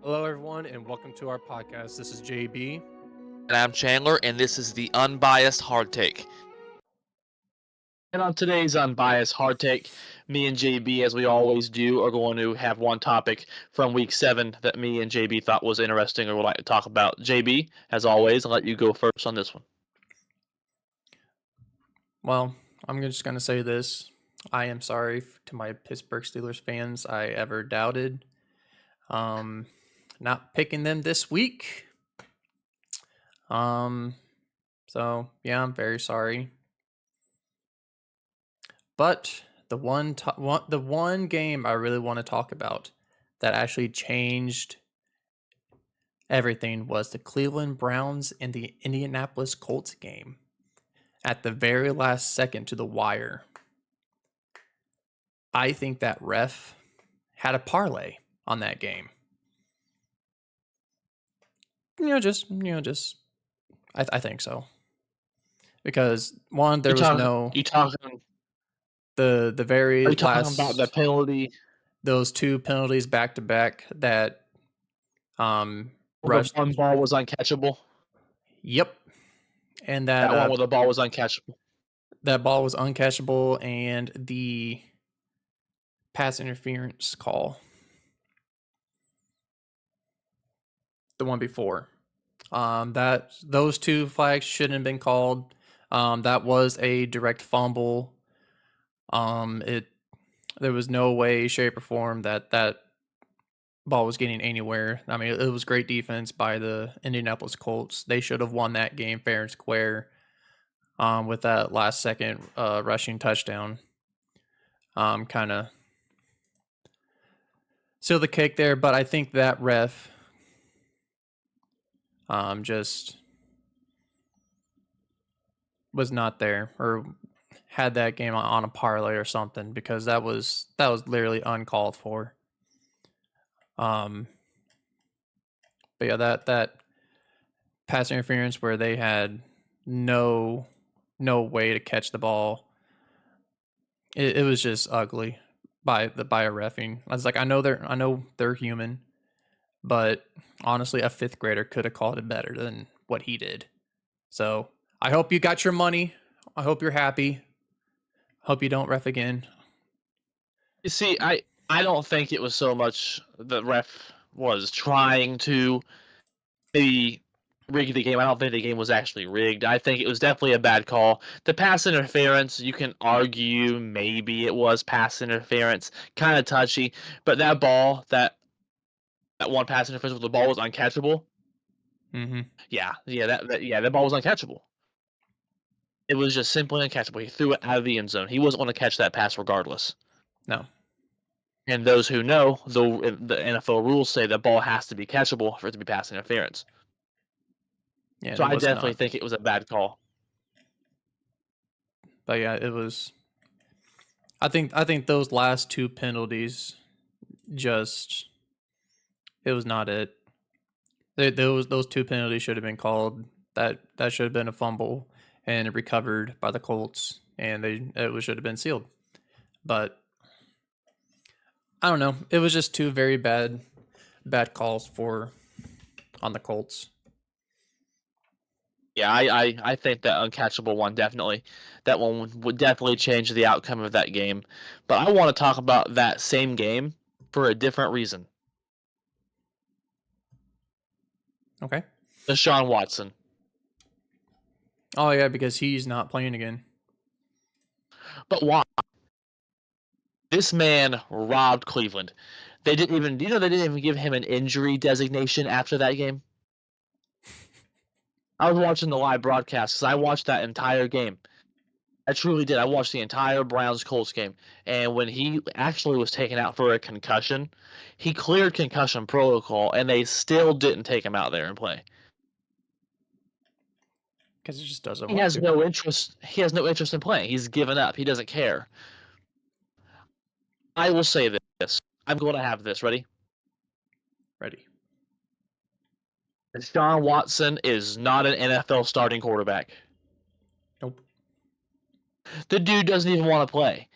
Hello, everyone, and welcome to our podcast. This is JB. And I'm Chandler, and this is the Unbiased Hard Take. And on today's Unbiased Hard Take, me and JB, as we always do, are going to have one topic from Week 7 that me and JB thought was interesting or would like to talk about. JB, as always, I'll let you go first on this one. Well, I'm just going to say this. I am sorry to my Pittsburgh Steelers fans I ever doubted. Not picking them this week. So, yeah, I'm very sorry. But the one game I really want to talk about that actually changed everything was the Cleveland Browns and the Indianapolis Colts game. At the very last second to the wire, I think that ref had a parlay on that game. I think so. Because one, there was no. You talking? The very Are you talking last about the penalty? Those two penalties back to back that rushed. The one ball was uncatchable. Yep. And that one where the ball was uncatchable. That ball was uncatchable, and the pass interference call, the one before, that those two flags shouldn't have been called. That was a direct fumble. There was no way, shape, or form that ball was getting anywhere. I mean, it was great defense by the Indianapolis Colts. They should have won that game fair and square. With that last second rushing touchdown, kind of seal the cake there. But I think that ref just was not there, or had that game on a parlay or something, because that was literally uncalled for. But yeah, that pass interference where they had no way to catch the ball. It was just ugly by a reffing. I was like, I know they're human, but honestly, a fifth grader could have called it better than what he did. So I hope you got your money. I hope you're happy. Hope you don't ref again. You see, I don't think it was so much the ref was trying to maybe rig the game. I don't think the game was actually rigged. I think it was definitely a bad call. The pass interference, you can argue maybe it was pass interference, kind of touchy, but that ball, that one pass interference where the ball was uncatchable. Mm-hmm. That ball was uncatchable. It was just simply uncatchable. He threw it out of the end zone. He wasn't going to catch that pass regardless. No. And those who know, the NFL rules say the ball has to be catchable for it to be pass interference. Yeah, so I definitely think it was a bad call. But yeah, it was. I think those last two penalties, just, it was not it. Those two penalties should have been called. That should have been a fumble and recovered by the Colts, and it should have been sealed. But I don't know. It was just two very bad calls on the Colts. Yeah, I think that uncatchable one that one would definitely change the outcome of that game. But I want to talk about that same game for a different reason. Okay. Deshaun Watson. Oh yeah, because he's not playing again. But why? This man robbed Cleveland. They didn't even give him an injury designation after that game. I was watching the live broadcast because I watched that entire game. I truly did. I watched the entire Browns-Colts game. And when he actually was taken out for a concussion, he cleared concussion protocol, and they still didn't take him out there and play. Because he just doesn't want to. No interest. He has no interest in playing. He's given up. He doesn't care. I will say this. I'm going to have this. Ready? Ready. Deshaun Watson is not an NFL starting quarterback. Nope. The dude doesn't even want to play.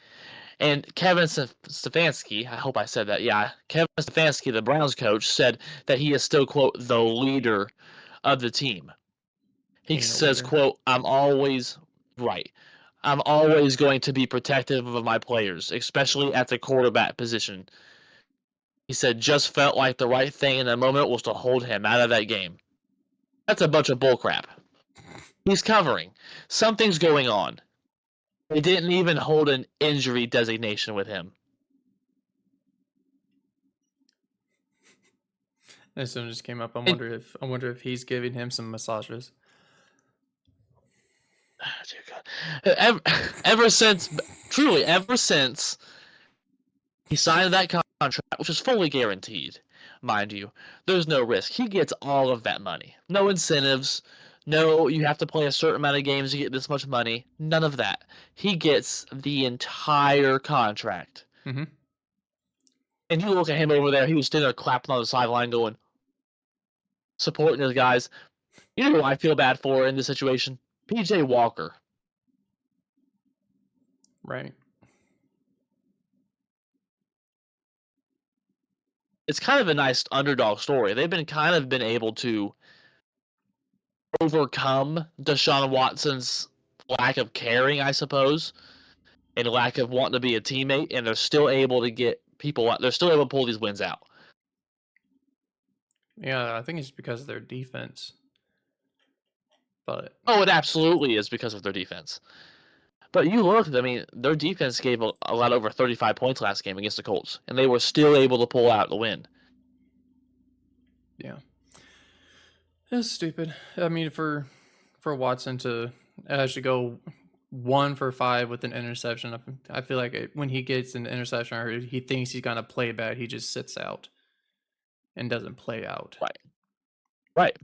And Kevin Stefanski, I hope I said that. Yeah, Kevin Stefanski, the Browns coach, said that he is still, quote, the leader of the team. He Ain't a says, leader. quote, I'm always right. I'm always going to be protective of my players, especially at the quarterback position. He said, just felt like the right thing in the moment was to hold him out of that game. That's a bunch of bullcrap. He's covering. Something's going on. They didn't even hold an injury designation with him. And someone just came up. I And wonder if he's giving him some massages. dear God. Ever since, truly, ever since he signed that contract, which is fully guaranteed, mind you, there's no risk. He gets all of that money. No incentives. No, you have to play a certain amount of games to get this much money. None of that. He gets the entire contract. Mm-hmm. And you look at him over there, he was standing there clapping on the sideline going, supporting his guys. You know who I feel bad for in this situation? PJ Walker. Right. It's kind of a nice underdog story. They've been able to overcome Deshaun Watson's lack of caring, I suppose, and lack of wanting to be a teammate, and they're still able to get people out. They're still able to pull these wins out. Yeah, I think it's because of their defense. But Oh, it absolutely is because of their defense. But you look, I mean, their defense gave a lot over 35 points last game against the Colts, and they were still able to pull out the win. yeah, it's stupid. I mean, for Watson to actually go 1 for 5 with an interception, I feel like when he gets an interception or he thinks he's gonna play bad, he just sits out and doesn't play out. Right. Right.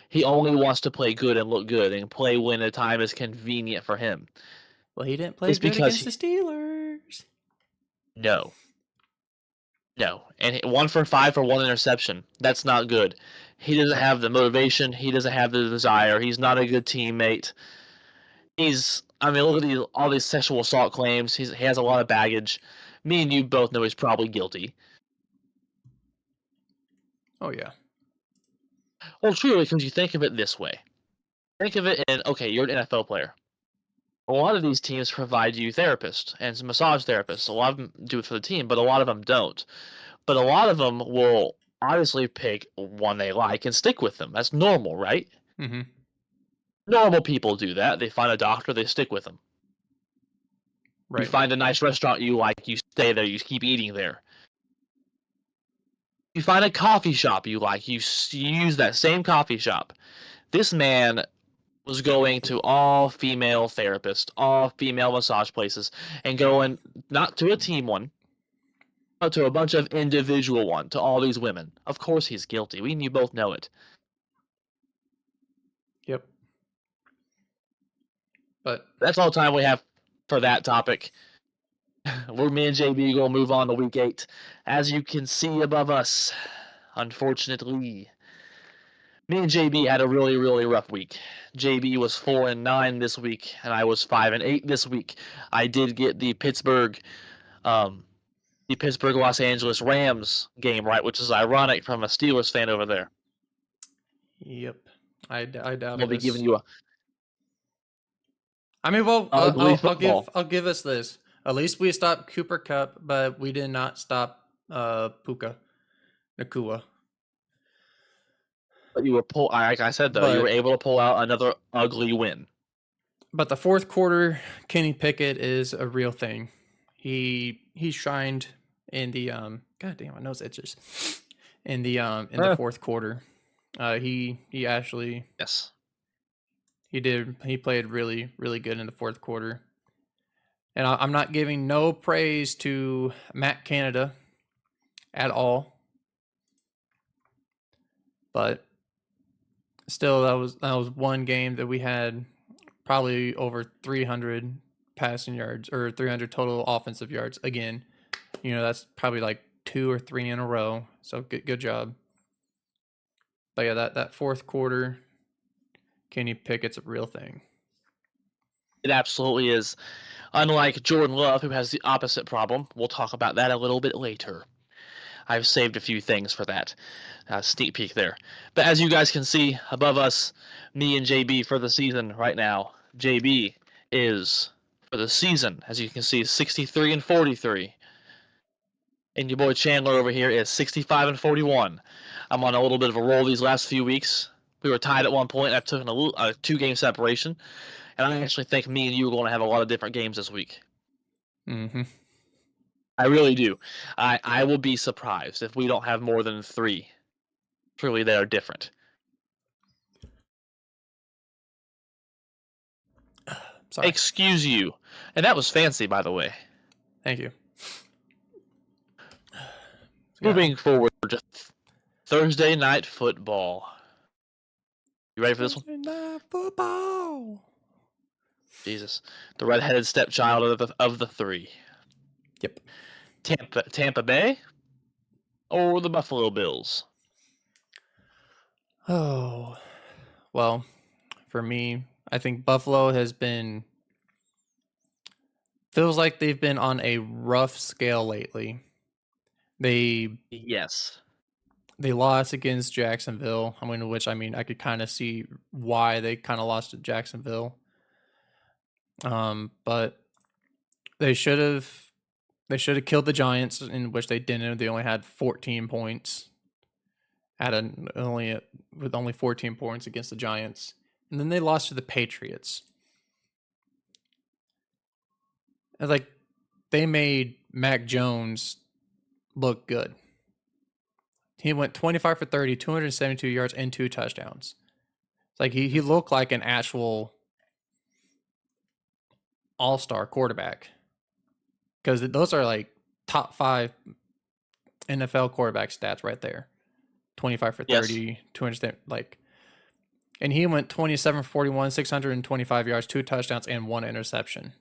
He only wants to play good and look good and play when the time is convenient for him. Well, he didn't play It's good because against the Steelers. no. And 1 for 5 for one interception. That's not good. He doesn't have the motivation. He doesn't have the desire. He's not a good teammate. I mean, look at all these sexual assault claims. He has a lot of baggage. Me and you both know he's probably guilty. Oh yeah. Well, truly, because you think of it this way. Think of it in, okay, you're an NFL player. A lot of these teams provide you therapists and some massage therapists. A lot of them do it for the team, but a lot of them don't. But a lot of them will obviously pick one they like and stick with them. That's normal, right? Mm-hmm. Normal people do that. They find a doctor, they stick with them. You Right. find a nice restaurant you like, you stay there, you keep eating there. You find a coffee shop you like, you use that same coffee shop. This man was going to all female therapists, all female massage places, and going not to a team one, but to a bunch of individual one, to all these women. Of course he's guilty. We and you both know it. Yep. But That's all the time we have for that topic. Me and JB gonna move on to week 8. As you can see above us, unfortunately, me and JB had a really, really rough week. JB was 4-9 this week, and I was 5-8 this week. I did get the Pittsburgh Los Angeles Rams game right, which is ironic from a Steelers fan over there. yep. I doubt We'll it be is. giving you a I mean, well, ugly football. I'll give us this. At least we stopped Cooper Cup, but we did not stop Puka Nakua. But you were like I said though, you were able to pull out another ugly win. But the fourth quarter, Kenny Pickett is a real thing. He shined in the God damn, my nose itches. In the fourth quarter, he actually Yes. he played really really good in the fourth quarter. And I'm not giving no praise to Matt Canada at all, but still that was one game that we had probably over 300 passing yards or 300 total offensive yards. Again, that's probably like 2 or 3 in a row. So good job. But yeah, that fourth quarter, Kenny Pickett's a real thing. It absolutely is. Unlike Jordan Love, who has the opposite problem. We'll talk about that a little bit later. I've saved a few things for that. Sneak peek there. But as you guys can see above us, me and JB for the season right now. JB is, for the season, as you can see, 63 and 43. And your boy Chandler over here is 65 and 41. I'm on a little bit of a roll these last few weeks. We were tied at one point. I've taken a 2-game separation. And I actually think me and you are going to have a lot of different games this week. Mm-hmm. I really do. I will be surprised if we don't have more than 3. Truly, they are different. Sorry. Excuse you. And that was fancy, by the way. Thank you. Moving forward to Thursday Night Football. You ready for this one? Thursday Night Football. Jesus. The redheaded stepchild of the 3. Yep. Tampa Bay or the Buffalo Bills? Oh, well, for me, I think Buffalo feels like they've been on a rough scale lately. Yes. They lost against Jacksonville. I could kind of see why they kind of lost to Jacksonville. But they should have killed the Giants, in which they didn't. They only had 14 points with only 14 points against the Giants. And then they lost to the Patriots. It's like they made Mac Jones look good. He went 25 for 30, 272 yards, and 2 touchdowns. It's like he looked like an actual all-star quarterback. Because those are like top 5 NFL quarterback stats right there. 25 for 30, Yes. 200, and he went 27 for 41, 625 yards, 2 touchdowns, and 1 interception.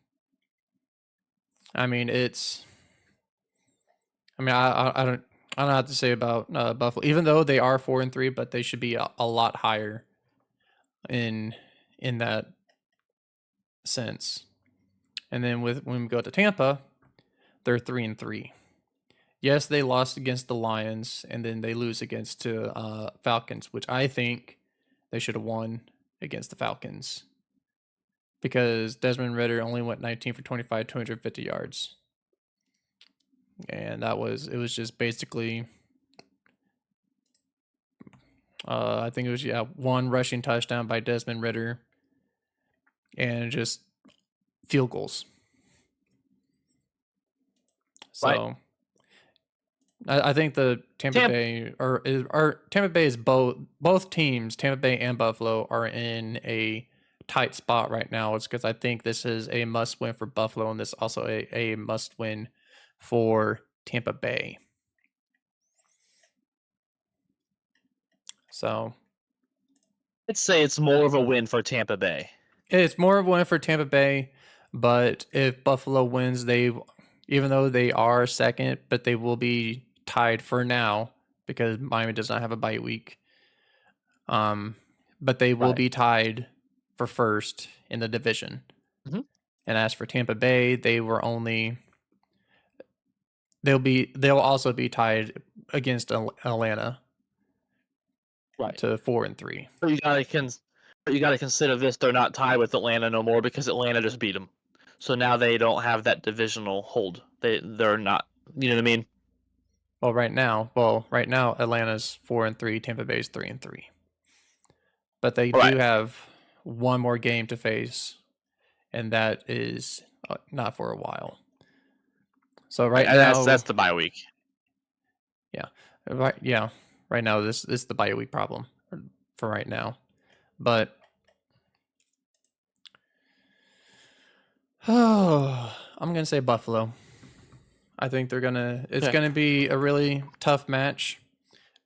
I mean, I don't know what to say about Buffalo, even though they are 4-3, but they should be a lot higher in that sense. And then when we go to Tampa, they're 3-3. Yes, they lost against the Lions, and then they lose against Falcons, which I think they should have won against the Falcons, because Desmond Ridder only went 19 for 25, 250 yards. And it was just basically, I think it was, 1 rushing touchdown by Desmond Ridder and just field goals. So Right. I think the Tampa Bay is both teams, Tampa Bay and Buffalo, are in a tight spot right now. It's because I think this is a must win for Buffalo, and this also a must win for Tampa Bay. So I'd say it's more of a win for Tampa Bay. It's more of a win for Tampa Bay, but if Buffalo wins, even though they are second, but they will be tied for now because Miami does not have a bye week. But they will be tied for first in the division. Mm-hmm. And as for Tampa Bay, they'll also be tied against Atlanta. Right. To 4-3. But you gotta consider this: they're not tied with Atlanta no more because Atlanta just beat them. So now they don't have that divisional hold. They're not. You know what I mean? Well, right now, Atlanta's 4-3, Tampa Bay's 3-3. But they do have one more game to face, and that is not for a while. So now that's the bye week. Yeah, right now this is the bye week problem for right now, but I'm gonna say Buffalo. I think it's gonna be a really tough match.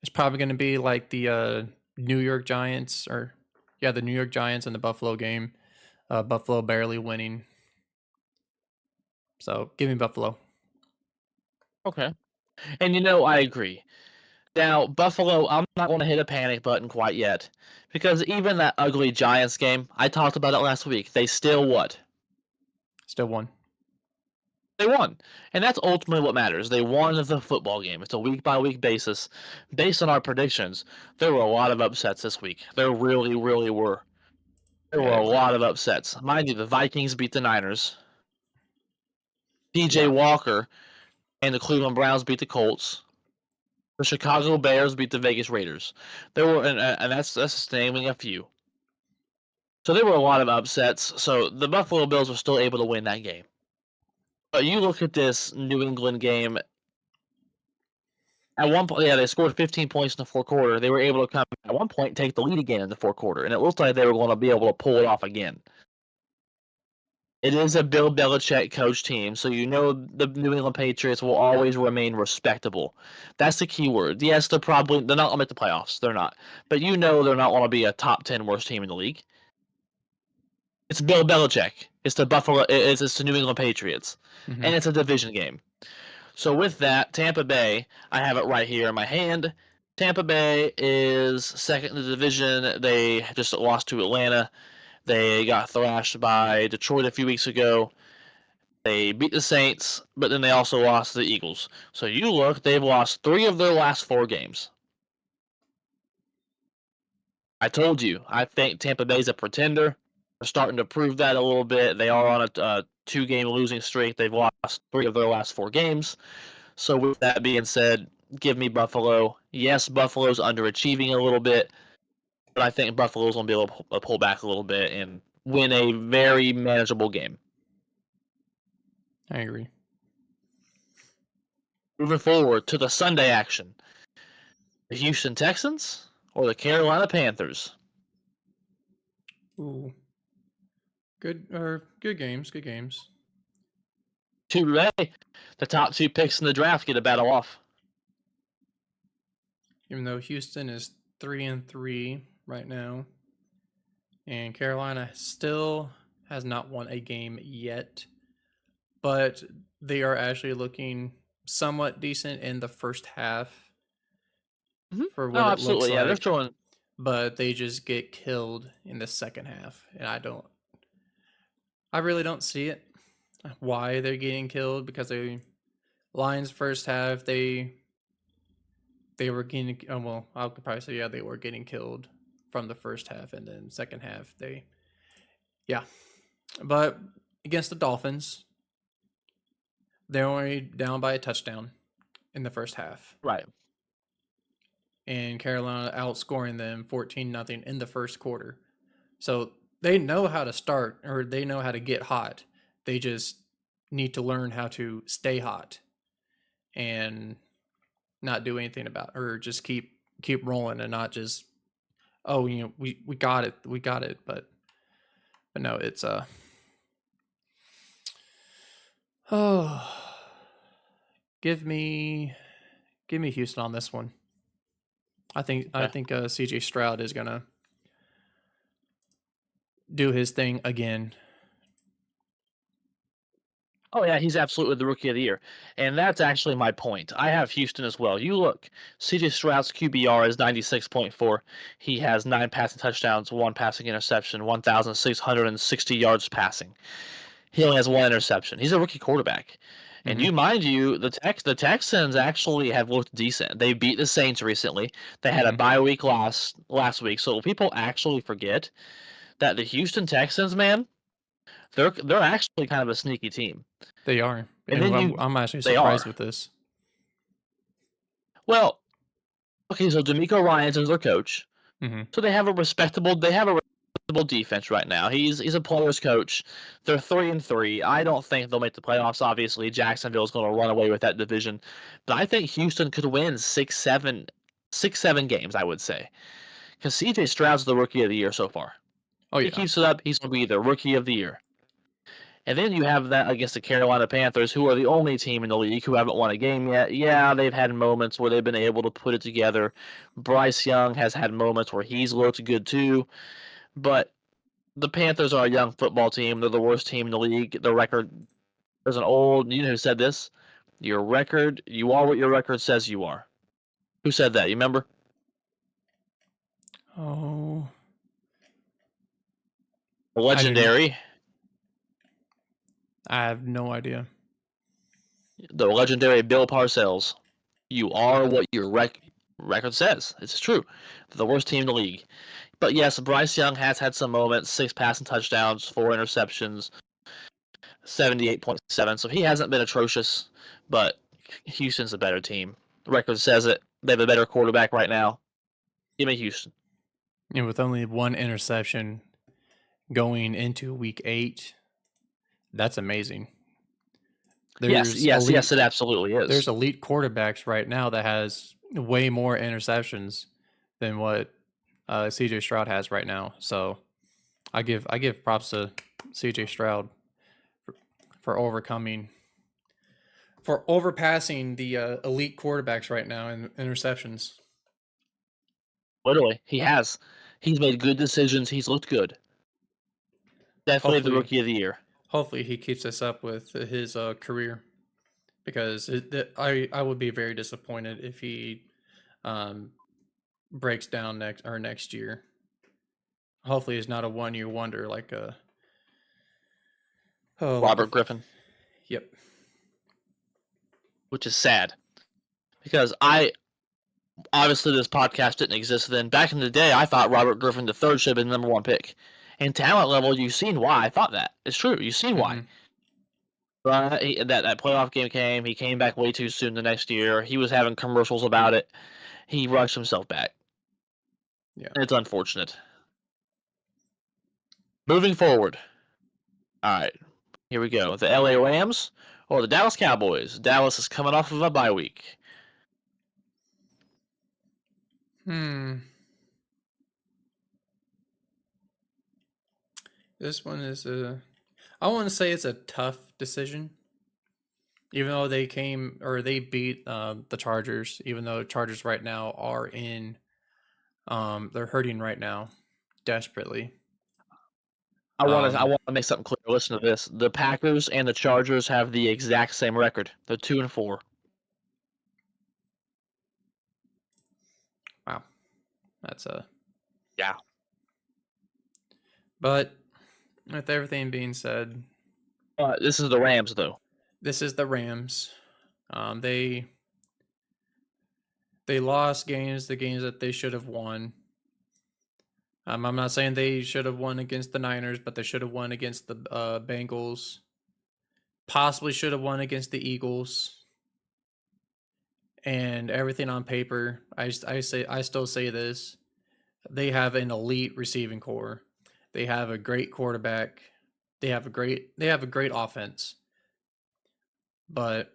It's probably gonna be like the New York Giants, the New York Giants and the Buffalo game. Buffalo barely winning. So give me Buffalo. Okay. And I agree. Now, Buffalo, I'm not going to hit a panic button quite yet, because even that ugly Giants game, I talked about it last week, they still what? Still won. They won, and that's ultimately what matters. They won the football game. It's a week-by-week basis. Based on our predictions, there were a lot of upsets this week. There really, really were. There Yeah, were they a were. lot of upsets. Mind you, the Vikings beat the Niners. PJ Yeah, Walker and the Cleveland Browns beat the Colts. The Chicago Bears beat the Vegas Raiders. There were, and that's just naming a few. So there were a lot of upsets. So the Buffalo Bills were still able to win that game. But you look at this New England game. At one point, yeah, they scored 15 points in the fourth quarter. They were able to come at one point take the lead again in the fourth quarter, and it looked like they were going to be able to pull it off again. It is a Bill Belichick coach team, so you know the New England Patriots will always remain respectable. That's the key word. Yes, they're not going to make the playoffs. They're not, but you know they're not going to be a top 10 worst team in the league. It's Bill Belichick. It's the New England Patriots, hmm and it's a division game. So with that, Tampa Bay, I have it right here in my hand. Tampa Bay is second in the division. They just lost to Atlanta. They got thrashed by Detroit a few weeks ago. They beat the Saints, but then they also lost to the Eagles. So you look, they've lost 3 of their last 4 games. I told you, I think Tampa Bay's a pretender. They're starting to prove that a little bit. They are on a 2-game losing streak. They've lost 3 of their last 4 games. So with that being said, give me Buffalo. Yes, Buffalo's underachieving a little bit, but I think Buffalo's going to be able to pull back a little bit and win a very manageable game. I agree. Moving forward to the Sunday action. The Houston Texans or the Carolina Panthers? Ooh, good games. Good games. Today, the top 2 picks in the draft get a battle off. Even though Houston is 3-3 right now, and Carolina still has not won a game yet, but they are actually looking somewhat decent in the first half Mm-hmm. for Oh, what it looks absolutely. Yeah, they're like, throwing. but they just get killed in the second half, and I really don't see it why they're getting killed because they Lions first half they were getting well, I could probably say yeah, they were getting killed from the first half, and then second half they yeah. But against the Dolphins, they're only down by a touchdown in the first half, Right. and Carolina outscoring them 14-0 in the first quarter. So they know how to start, or they know how to get hot. They just need to learn how to stay hot and not do anything about, or just keep rolling and not just, oh, we got it, but no, it's oh, give me Houston on this one. I Okay. think CJ Stroud is gonna do his thing again. Oh yeah, he's absolutely the rookie of the year, and that's actually my point. I have Houston as well. You look, C.J. Stroud's QBR is 96.4. He has 9 passing touchdowns, 1 passing interception, 1,660 yards passing. He only has 1 interception. He's a rookie quarterback. And Mm-hmm. you mind you, the Texans actually have looked decent. They beat the Saints recently. They had a Mm-hmm. bye week last week. So people actually forget that the Houston Texans, man, they're actually kind of a sneaky team. They are, And and then I'm actually they surprised are. with this. Well, okay, so D'Amico Ryans is their coach. Mm-hmm. So they have a respectable defense right now. He's a player's coach. They're 3-3. I don't think they'll make the playoffs. Obviously, Jacksonville's going to run away with that division, but I think Houston could win 6, 7 games. I would say because C.J. Stroud's the rookie of the year so far. Oh He yeah, keeps it up, he's going to be the rookie of the year. And then you have that against the Carolina Panthers, who are the only team in the league who haven't won a game yet. Yeah, they've had moments where they've been able to put it together. Bryce Young has had moments where he's looked good too. But the Panthers are a young football team. They're the worst team in the league. The record, there's an old, you know who said this? Your record, you are what your record says you are. Who said that? You remember? oh, I do. Legendary. I have no idea. the legendary Bill Parcells. You are what your record says. It's true. The worst team in the league. But yes, Bryce Young has had some moments, 6 passing touchdowns, 4 interceptions, 78.7. So he hasn't been atrocious, but Houston's a better team. The record says it. They have a better quarterback right now. Give me Houston. And with only one interception going into week 8, that's amazing. Yes, it absolutely is. There's elite quarterbacks right now that has way more interceptions than what CJ Stroud has right now. So I give props to CJ Stroud for overpassing the elite quarterbacks right now in interceptions. Literally, he has. He's made good decisions. He's looked good. Definitely the rookie of the year. Hopefully, he keeps us up with his career, because I would be very disappointed if he breaks down next year. Hopefully, it's not a 1-year wonder like Robert Griffin. Yep. Which is sad, because obviously this podcast didn't exist then. Back in the day, I thought Robert Griffin III should have been the number 1 pick. And talent level, you've seen why I thought that. It's true. You've seen why. But that playoff game came. He came back way too soon the next year. He was having commercials about it. He rushed himself back. Yeah. It's unfortunate. Moving forward. All right. Here we go. The LA Rams or the Dallas Cowboys. Dallas is coming off of a bye week. This one is I want to say it's a tough decision. Even though they beat the Chargers, even though Chargers right now are in they're hurting right now desperately. I want to make something clear. Listen to this. The Packers and the Chargers have the exact same record. They're 2-4. Wow. That's yeah. But with everything being said, this is the Rams though. This is the Rams. They lost games, the games that they should have won. I'm not saying they should have won against the Niners, but they should have won against the Bengals. Possibly should have won against the Eagles. And everything on paper, I still say this: they have an elite receiving core. They have a great quarterback. They have a great offense. But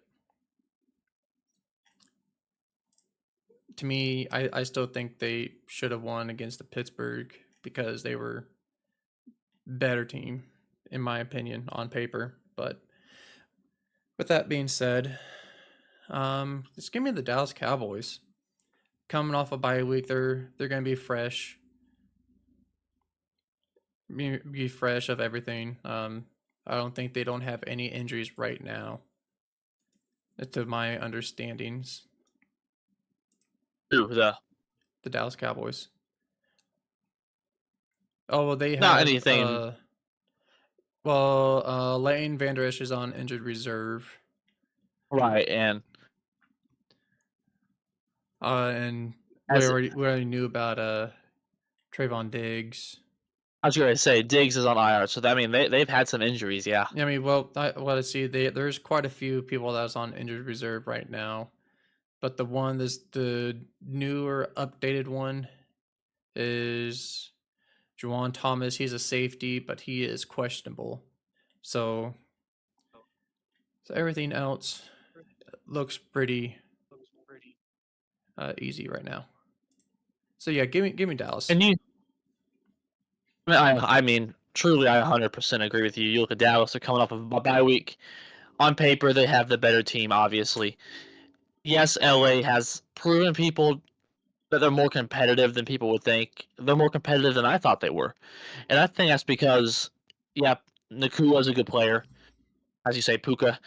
to me, I still think they should have won against the Pittsburgh, because they were better team, in my opinion, on paper. But with that being said, just give me the Dallas Cowboys. Coming off a bye week, they're going to be fresh. Be fresh of everything. I don't think they don't have any injuries right now, to my understandings. Who, the Dallas Cowboys. Oh, well, they have not anything. Leighton Vander Esch is on injured reserve. Right, and we already knew about Trayvon Diggs. I was going to say Diggs is on IR, so that, I mean they've had some injuries, yeah. I mean, well, I see there's quite a few people that's on injured reserve right now, but the newer updated one is Juwan Thomas. He's a safety, but he is questionable. So everything else looks pretty easy right now. So yeah, give me Dallas. And I mean, truly, I 100% agree with you. You look at Dallas; they're coming off of a bye week. On paper, they have the better team, obviously. Yes, LA has proven people that they're more competitive than people would think. They're more competitive than I thought they were, and I think that's because, Nacua is a good player, as you say, Puka.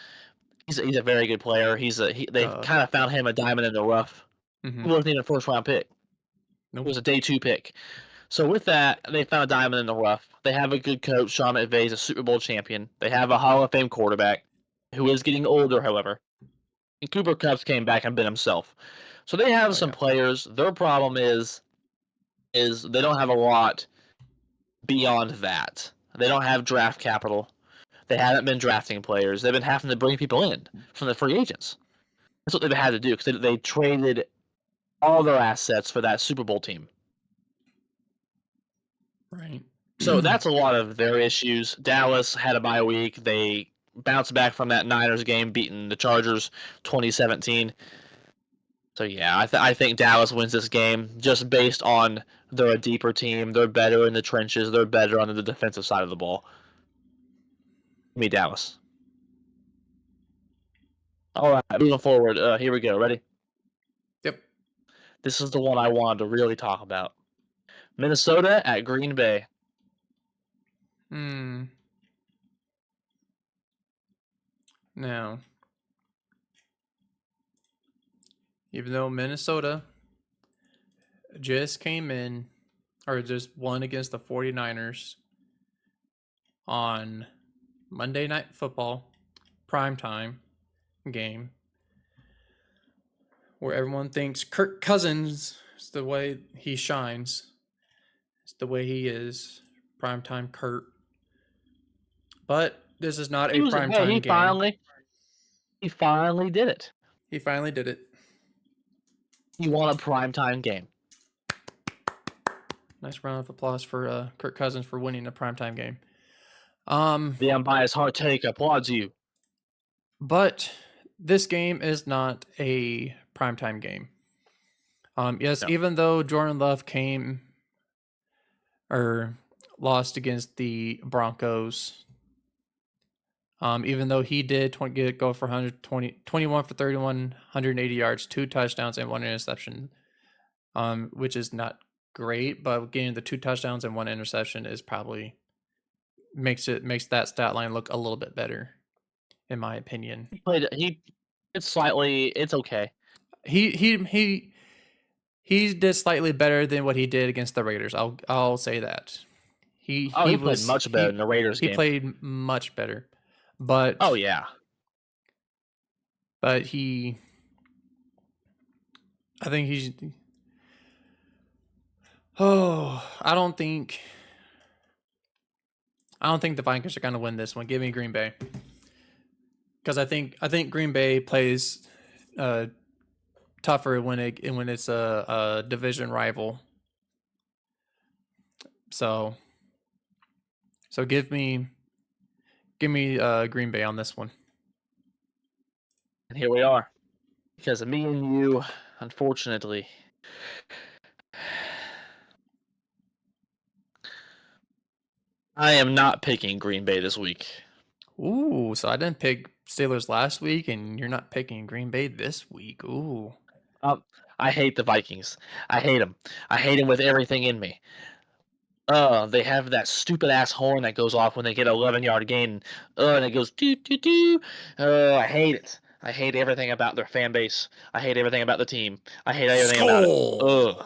He's a very good player. They kind of found him a diamond in the rough. Mm-hmm. He wasn't even a first-round pick. Nope. It was a day 2 pick. So with that, they found a diamond in the rough. They have a good coach. Sean McVay is a Super Bowl champion. They have a Hall of Fame quarterback who is getting older, however. And Cooper Cup's came back and been himself. So they have Oh some yeah. players. Their problem is they don't have a lot beyond that. They don't have draft capital. They haven't been drafting players. They've been having to bring people in from the free agents. That's what they've had to do because they traded all their assets for that Super Bowl team. Right. So that's a lot of their issues. Dallas had a bye week. They bounced back from that Niners game, beating the Chargers 2017. So yeah, I think Dallas wins this game just based on they're a deeper team. They're better in the trenches. They're better on the defensive side of the ball. Give me Dallas. All right, moving forward. Here we go. Ready? Yep. This is the one I wanted to really talk about. Minnesota at Green Bay. Hmm. Now, even though Minnesota just came in or just won against the 49ers on Monday Night Football primetime game, where everyone thinks Kirk Cousins is the way he shines, it's the way he is, primetime Kurt. But this is not a primetime game. He finally did it. He finally did it. He won a primetime game. Nice round of applause for Kirk Cousins for winning a primetime game. The unbiased heart take applauds you. But this game is not a primetime game. Yes, No. even though Jordan Love came or lost against the Broncos, even though he did go for 21 for 31, 180 yards, 2 touchdowns, and 1 interception, which is not great, but getting the 2 touchdowns and 1 interception is probably makes that stat line look a little bit better, in my opinion. It's okay. He did slightly better than what he did against the Raiders. I'll say that. He played much better in the Raiders he game. played much better. But Oh yeah. But I think he's I don't think the Vikings are going to win this one. Give me Green Bay. Cuz I think Green Bay plays tougher when it's a division rival. So give me Green Bay on this one. And here we are. Because of me and you, unfortunately. I am not picking Green Bay this week. Ooh, so I didn't pick Steelers last week, and you're not picking Green Bay this week. Ooh. I hate the Vikings. I hate them. I hate them with everything in me. They have that stupid ass horn that goes off when they get an 11-yard gain. And it goes doo doo doo. I hate it. I hate everything about their fan base. I hate everything about the team. I hate everything about it. Ugh.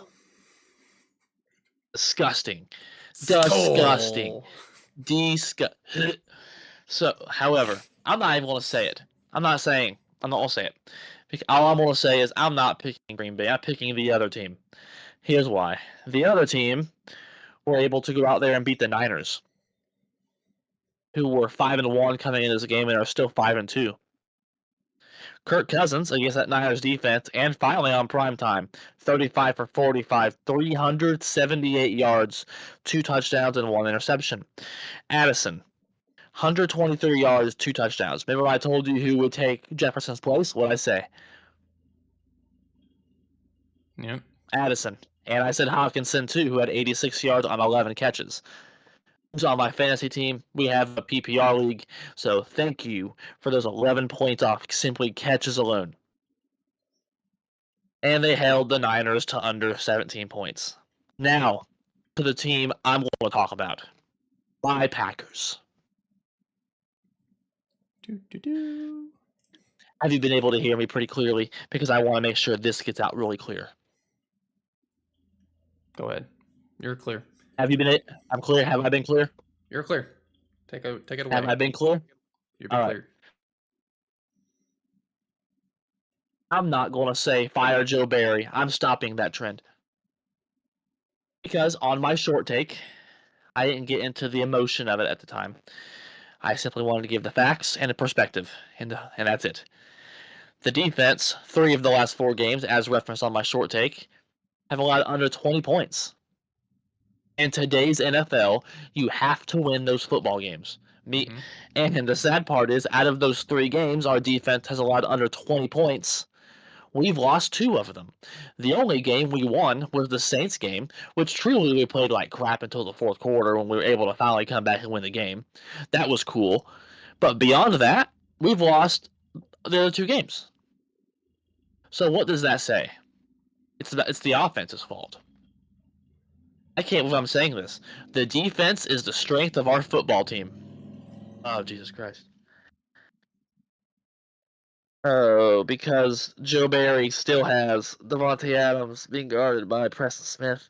Disgusting. Disgusting. So, however, I'm not even going to say it. I'm not going to say it. All I'm going to say is I'm not picking Green Bay. I'm picking the other team. Here's why. The other team were able to go out there and beat the Niners, who were 5-1 coming into this game and are still 5-2. Kirk Cousins against that Niners defense, and finally on prime time, 35 for 45, 378 yards, 2 touchdowns, and 1 interception. Addison, 123 yards, 2 touchdowns. Remember I told you who would take Jefferson's place? What'd I say? Yep. Addison. And I said Hawkinson, too, who had 86 yards on 11 catches. Who's on my fantasy team? We have a PPR league, so thank you for those 11 points off simply catches alone. And they held the Niners to under 17 points. Now, to the team I'm going to talk about. My Packers. Have you been able to hear me pretty clearly? Because I want to make sure this gets out really clear. Go ahead. You're clear. Have you been? I'm clear. Have I been clear? You're clear. Take it away. Have I been clear? You've been clear. I'm not going to say fire Joe Barry. I'm stopping that trend. Because on my short take, I didn't get into the emotion of it at the time. I simply wanted to give the facts and a perspective, and that's it. The defense, 3 of the last 4 games, as referenced on my short take, have allowed under 20 points. In today's NFL, you have to win those football games. Mhm. And the sad part is, out of those 3 games, our defense has allowed under 20 points. We've lost 2 of them. The only game we won was the Saints game, which truly we played like crap until the 4th quarter when we were able to finally come back and win the game. That was cool. But beyond that, we've lost the other 2 games. So what does that say? It's the offense's fault. I can't believe I'm saying this. The defense is the strength of our football team. Oh, Jesus Christ. Oh, because Joe Barry still has Devontae Adams being guarded by Preston Smith,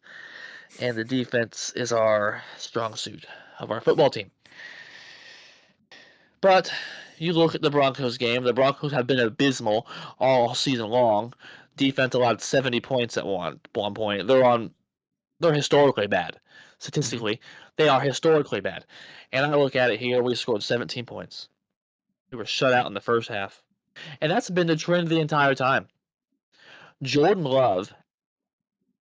and the defense is our strong suit of our football team. But you look at the Broncos game, the Broncos have been abysmal all season long. Defense allowed 70 points at one point. They're historically bad. Statistically, they are historically bad. And I look at it here, we scored 17 points. We were shut out in the first half. And that's been the trend the entire time. Jordan Love,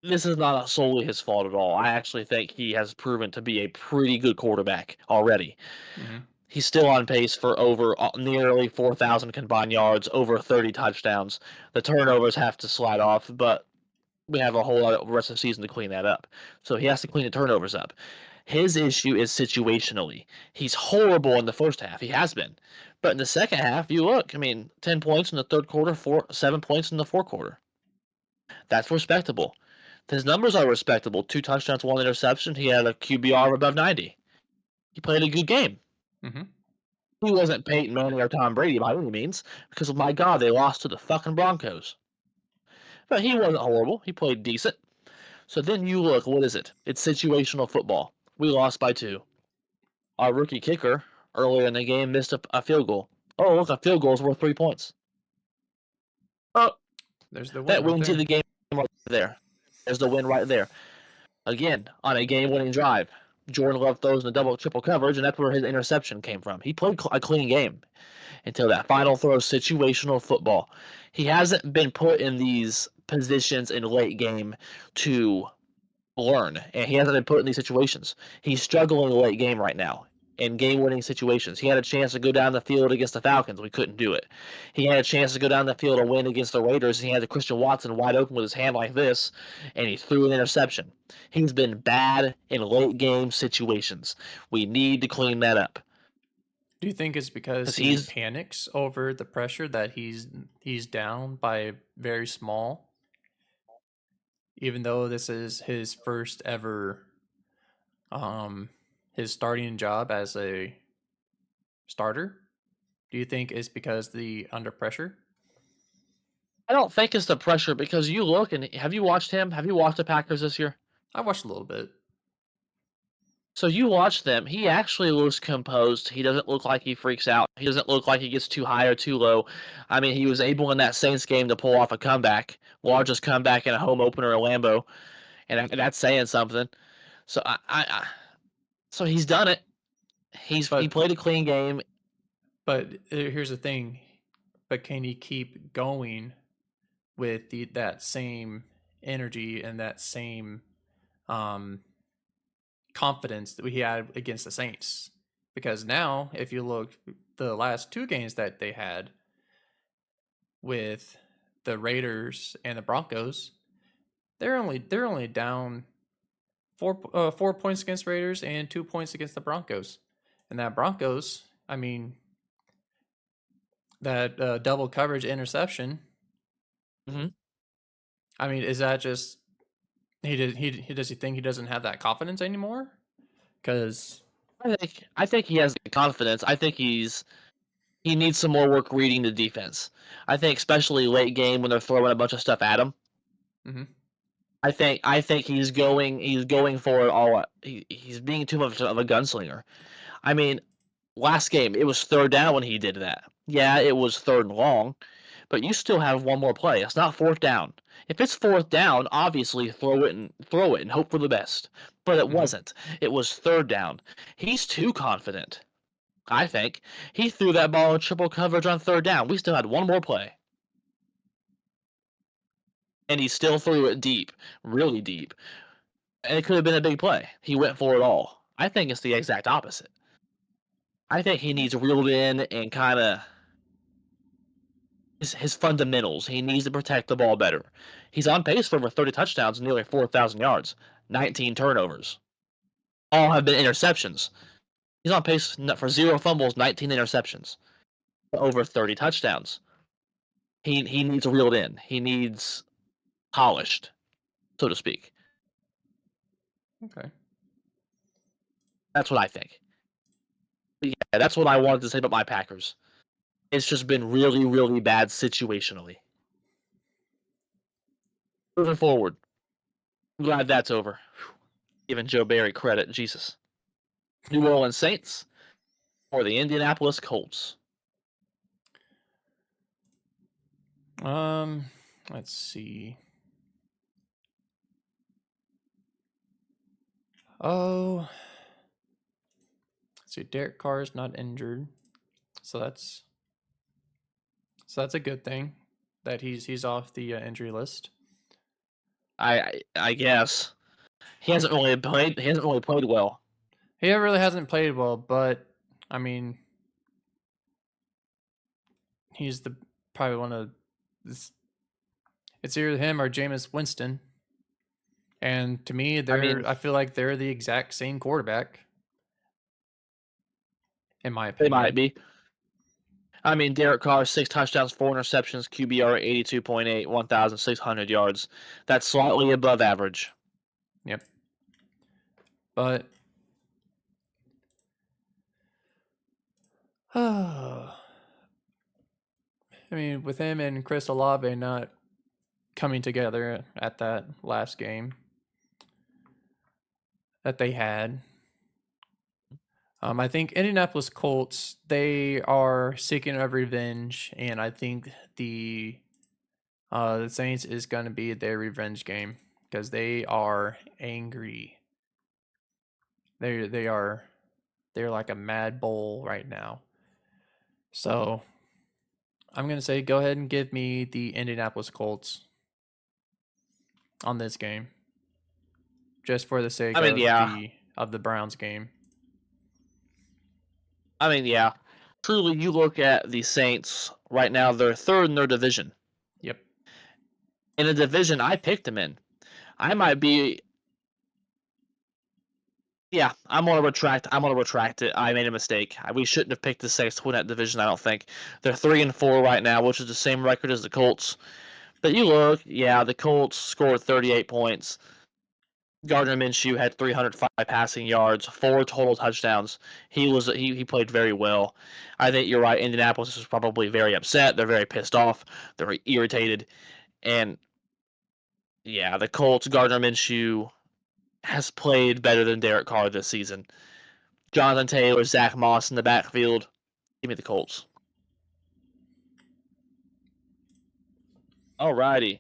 this is not solely his fault at all. I actually think he has proven to be a pretty good quarterback already. Mhm. He's still on pace for over nearly 4,000 combined yards, over 30 touchdowns. The turnovers have to slide off, but we have a whole lot of rest of the season to clean that up. So he has to clean the turnovers up. His issue is situationally. He's horrible in the first half. He has been. But in the second half, you look, 10 points in the third quarter, 7 points in the fourth quarter. That's respectable. His numbers are respectable. 2 touchdowns, 1 interception. He had a QBR above 90. He played a good game. Mhm. He wasn't Peyton Manning or Tom Brady by any means, because my God, they lost to the fucking Broncos. But he wasn't horrible. He played decent. So then you look, what is it? It's situational football. We lost by 2. Our rookie kicker earlier in the game missed a field goal. Oh, look, a field goal is worth 3 points. Oh, There's the win that right wins you there. the game right there. There's the win right there. Again, on a game-winning drive, Jordan Love throws in the double, triple coverage, and that's where his interception came from. He played a clean game until that final throw. Situational football. He hasn't been put in these positions in late game to learn, and he hasn't been put in these situations. He's struggling late game right now in game-winning situations. He had a chance to go down the field against the Falcons. We couldn't do it. He had a chance to go down the field and win against the Raiders, and he had the Christian Watson wide open with his hand like this, and he threw an interception. He's been bad in late game situations. We need to clean that up Do you think it's because because he he's panics over the pressure that he's down by very small, even though this is his first ever his starting job as a starter? Do you think it's because the under pressure? I don't think it's the pressure because you look and have you watched him? Have you watched the Packers this year? I watched a little bit. So you watch them, he actually looks composed. He doesn't look like he freaks out. He doesn't look like he gets too high or too low. He was able in that Saints game to pull off a comeback, largest comeback in a home opener at Lambeau, and that's saying something. So so he's done it. He But played a clean game. here's the thing. But can he keep going with that same energy and that same um confidence that we had against the Saints? Because now, if you look the last 2 games that they had with the Raiders and the Broncos, they're only down 4 points against Raiders and 2 points against the Broncos. And that Broncos, I mean, that double coverage interception. Mhm. I mean, is that just he does he think he doesn't have that confidence anymore? Because I think he has the confidence. I think he needs some more work reading the defense. I think especially late game when they're throwing a bunch of stuff at him. mm-hmm, I think he's going for it all. He's being too much of a gunslinger. Last game it was third down when he did that. Yeah, it was third and long, but you still have one more play. It's not fourth down. If it's fourth down, obviously throw it and hope for the best. But it Mhm. wasn't. It was third down. He's too confident, I think. He threw that ball in triple coverage on third down. We still had one more play. And he still threw it deep, really deep. And it could have been a big play. He went for it all. I think it's the exact opposite. I think he needs reeled in and kind of his fundamentals. He needs to protect the ball better. He's on pace for over 30 touchdowns and nearly 4,000 yards, 19 turnovers. All have been interceptions. He's on pace for 0 fumbles, 19 interceptions, over 30 touchdowns. He needs reeled in. He needs polished, so to speak. Okay. That's what I think. But yeah, that's what I wanted to say about my Packers. It's just been really, really bad situationally. Moving forward, I'm glad that's over. Giving Joe Barry credit, Jesus. New Orleans Saints or the Indianapolis Colts. Um, let's see. Oh, let's see. Derek Carr is not injured, so that's a good thing that he's off the injury list. I guess he hasn't really played. He hasn't really played well. He really hasn't played well, but I mean, he's the probably one of this. It's either him or Jameis Winston, and to me, I mean, I feel like they're the exact same quarterback, in my they might opinion. be. I mean, Derek Carr, 6 touchdowns, 4 interceptions, QBR 82.8, 1,600 yards. That's slightly above average. Yep. But I mean, with him and Chris Olave not coming together at that last game that they had, I think Indianapolis Colts, they are seeking a revenge, and I think the Saints is going to be their revenge game because they are angry. They're like a mad bull right now. So I'm going to say go ahead and give me the Indianapolis Colts on this game, just for the sake I mean, yeah. of the Browns game. I mean, yeah. Truly, you look at the Saints right now, they're third in their division. Yep. In a division I picked them in. I might be. Yeah, I'm gonna retract. I'm gonna retract it. I made a mistake. We shouldn't have picked the Saints to win that division. I don't think they're 3-4 right now, which is the same record as the Colts. But you look, yeah, the Colts scored 38 points. Gardner Minshew had 305 passing yards, 4 total touchdowns. He played very well. I think you're right. Indianapolis is probably very upset. They're very pissed off. They're irritated, and yeah, the Colts. Gardner Minshew has played better than Derek Carr this season. Jonathan Taylor, Zach Moss in the backfield. Give me the Colts. Alrighty.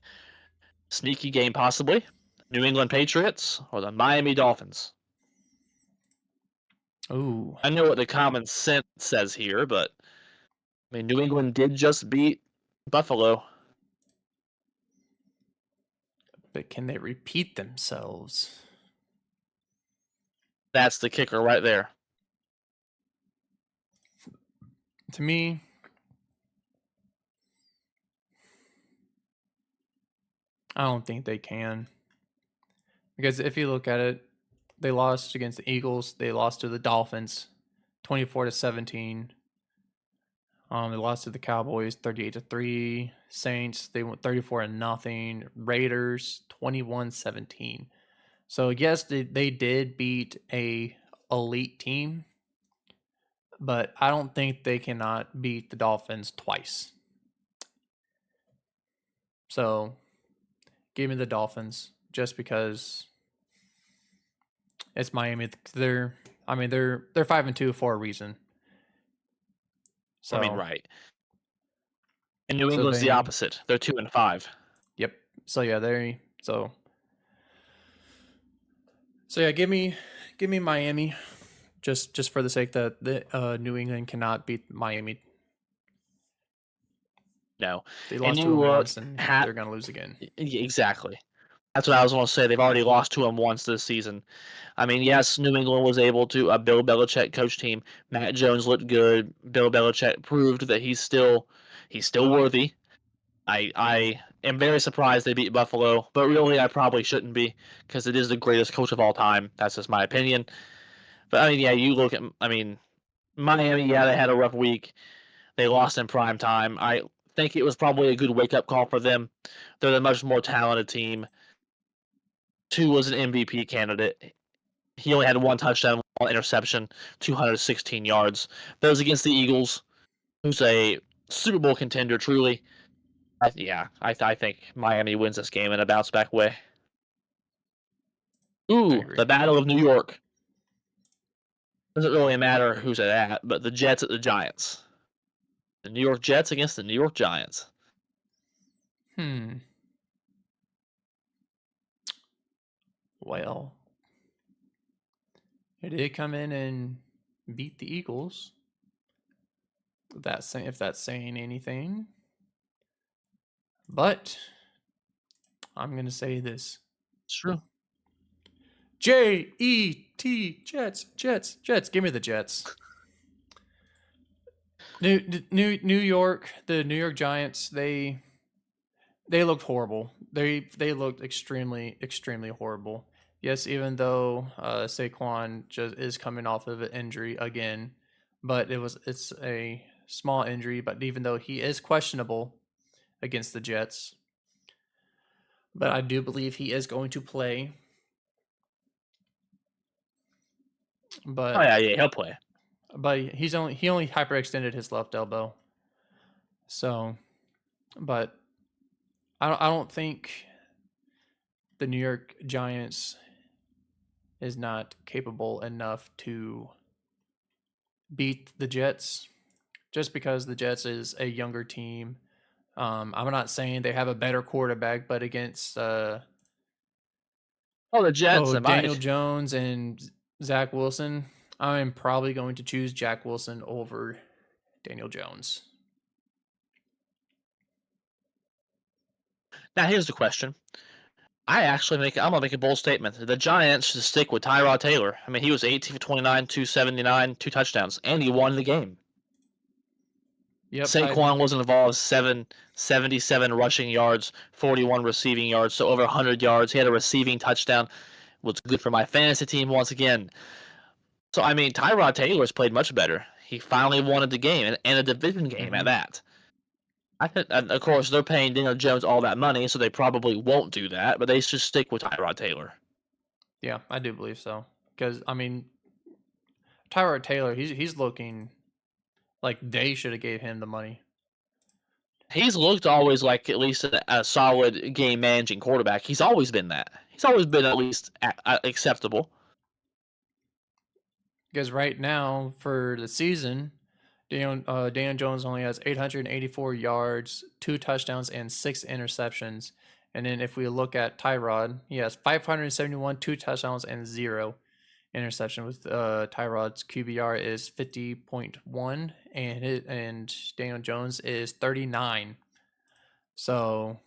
Sneaky game, possibly. New England Patriots or the Miami Dolphins. Ooh, I know what the common sense says here, but I mean, New England did just beat Buffalo. but can they repeat themselves? That's the kicker right there. To me, I don't think they can. Because if you look at it, they lost against the Eagles, they lost to the Dolphins 24-17. They lost to the Cowboys 38-3. Saints, they went 34-0. Raiders 21-17. So yes, they did beat a elite team, but I don't think they cannot beat the Dolphins twice. So give me the Dolphins just because it's Miami. They're 5-2 for a reason. So I mean, right. And New So England's the they, opposite. They're 2-5. yep. So yeah, so yeah, give me Miami, just for the sake that the New England cannot beat Miami. No. They And lost to you them look once, and at they're gonna lose again. exactly. That's what I was going to say. They've already lost to them once this season. I mean, yes, New England was able to a Bill Belichick coach team. Matt Jones looked good. Bill Belichick proved that he's still worthy. I am very surprised they beat Buffalo, but really I probably shouldn't be because it is the greatest coach of all time. That's just my opinion. But I mean, yeah, you look at Miami. Yeah, they had a rough week. They lost in prime time. I think it was probably a good wake up call for them. They're the much more talented team. Two was an MVP candidate. He only had one touchdown, one interception, 216 yards. That was against the Eagles, who's a Super Bowl contender, truly. I think Miami wins this game in a bounce back way. I Ooh, agree. the Battle of New York. Doesn't really matter who's at, but the Jets at the Giants. The New York Jets against the New York Giants. Hmm. Well, they did come in and beat the Eagles. If that's saying anything. But I'm gonna say this: It's true. Jets, Jets, Jets. Give me the Jets. New York, the New York Giants. They looked horrible. They looked extremely horrible. Yes, even though Saquon just is coming off of an injury again, but it's a small injury. But even though he is questionable against the Jets, but I do believe he is going to play. Oh But yeah, he'll play. he only hyperextended his left elbow. So, but I don't think the New York Giants is not capable enough to beat the Jets just because the Jets is a younger team. I'm not saying they have a better quarterback, but against Oh, the Jets, they Daniel might. Jones and Zach Wilson, I'm probably going to choose Jack Wilson over Daniel Jones. Now here's the question. I'm gonna make a bold statement. The Giants should stick with Tyrod Taylor. I mean, he was 18 for 29, 279, two touchdowns, and he won the game. Yep, Saquon was involved, 77 rushing yards, 41 receiving yards, so over 100 yards. He had a receiving touchdown. Was good for my fantasy team once again. So I mean, Tyrod Taylor's played much better. He finally won the game and a division game at mm-hmm. that. I think, of course, they're paying Daniel Jones all that money, so they probably won't do that. But they should stick with Tyrod Taylor. Yeah, I do believe so. Because I mean, Tyrod Taylor, he's looking like they should have gave him the money. He's looked always like at least a solid game managing quarterback. He's always been that. He's always been at least acceptable. Because right now for the season, Daniel Jones only has 884 yards, 2 touchdowns, and 6 interceptions. And then if we look at Tyrod, he has 571, 2 touchdowns, and 0 interception. With Tyrod's QBR is 50.1, and Daniel Jones is 39. So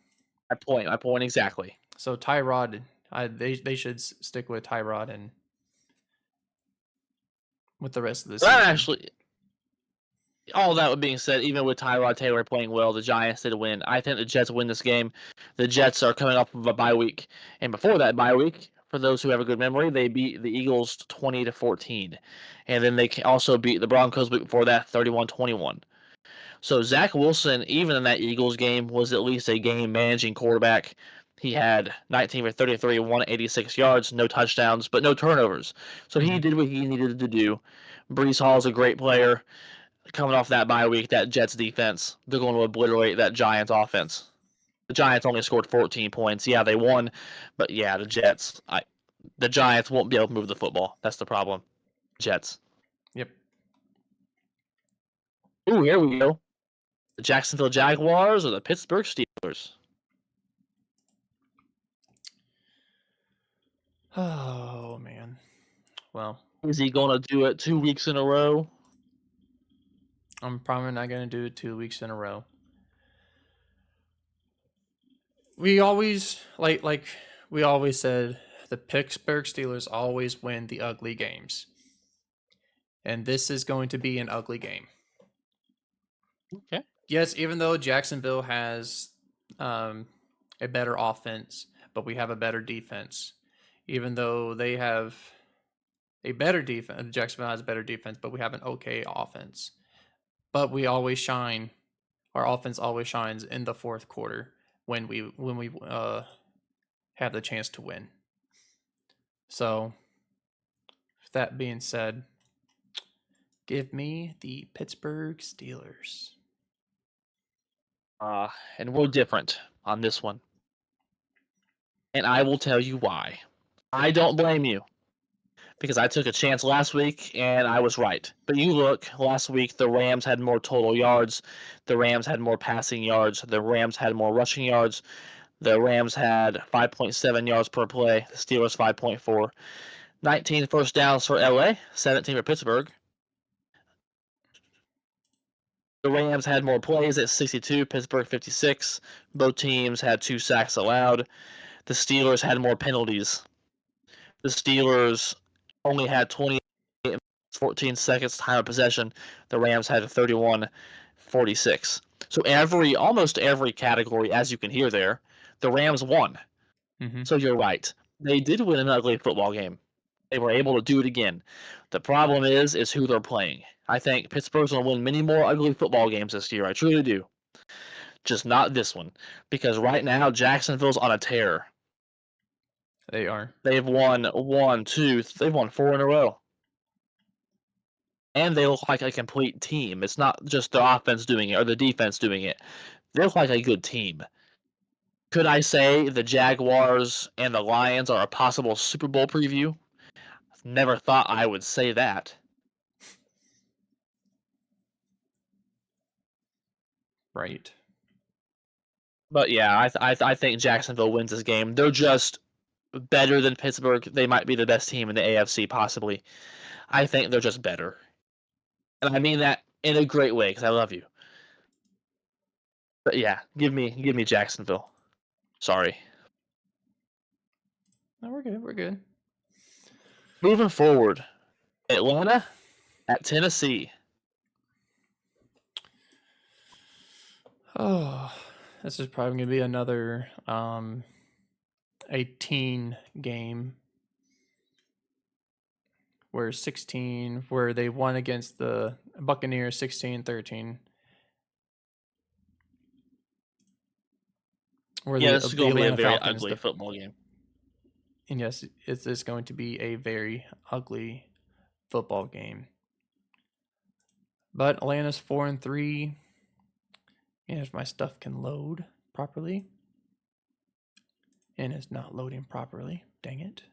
My point exactly. so Tyrod, they should stick with Tyrod and with the rest of the season. Actually, all that being said, even with Tyrod Taylor playing well, the Giants did win. I think the Jets win this game. The Jets are coming off of a bye week, and before that bye week, for those who have a good memory, they beat the Eagles 20-14, and then they also beat the Broncos before that 31-21. So Zach Wilson, even in that Eagles game, was at least a game managing quarterback. He had 19 for 33, 186 yards, no touchdowns, but no turnovers. So he did what he needed to do. Brees Hall's a great player. Coming off that bye week, that Jets defense, they're going to obliterate that Giants offense. The Giants only scored 14 points. Yeah, they won, but yeah, the Giants won't be able to move the football. That's the problem. Jets. Yep. Ooh, here we go. The Jacksonville Jaguars or the Pittsburgh Steelers? Oh man. Well, Is he going to do it 2 weeks in a row? I'm probably not gonna do it 2 weeks in a row. We always like we always said the Pittsburgh Steelers always win the ugly games. And this is going to be an ugly game. Okay. Yes, even though Jacksonville has a better offense, but we have a better defense. Even though they have a better defense, Jacksonville has a better defense, but we have an okay offense. But we always shine. Our offense always shines in the fourth quarter when we have the chance to win. So, that being said, give me the Pittsburgh Steelers. And we're different on this one. And I will tell you why. I don't blame you. Because I took a chance last week and I was right. But you look, last week the Rams had more total yards, the Rams had more passing yards, the Rams had more rushing yards, the Rams had 5.7 yards per play, the Steelers 5.4. 19 first downs for LA, 17 for Pittsburgh. The Rams had more plays at 62, Pittsburgh 56. Both teams had 2 sacks allowed. The Steelers had more penalties. The Steelers only had 14 seconds time of possession. The Rams had 31-46. So almost every category, as you can hear there, the Rams won. Mm-hmm. So you're right. They did win an ugly football game. They were able to do it again. The problem is who they're playing. I think Pittsburgh's going to win many more ugly football games this year. I truly do. Just not this one. Because right now, Jacksonville's on a tear. They are. They've won 4 in a row. And they look like a complete team. It's not just the offense doing it or the defense doing it. They look like a good team. Could I say the Jaguars and the Lions are a possible Super Bowl preview? Never thought I would say that. Right. But yeah, I think Jacksonville wins this game. They're just better than Pittsburgh. They might be the best team in the AFC, possibly. I think they're just better. And I mean that in a great way, because I love you. But yeah, give me Jacksonville. Sorry. No, we're good. We're good. Moving forward, Atlanta at Tennessee. Oh, this is probably gonna be another 18 game where they won against the Buccaneers 16-13. Yeah, this is going to be a very Falcons, ugly football game. And yes, it is going to be a very ugly football game. But Atlanta's 4-3. And if my stuff can load properly. And it's not loading properly. Dang it.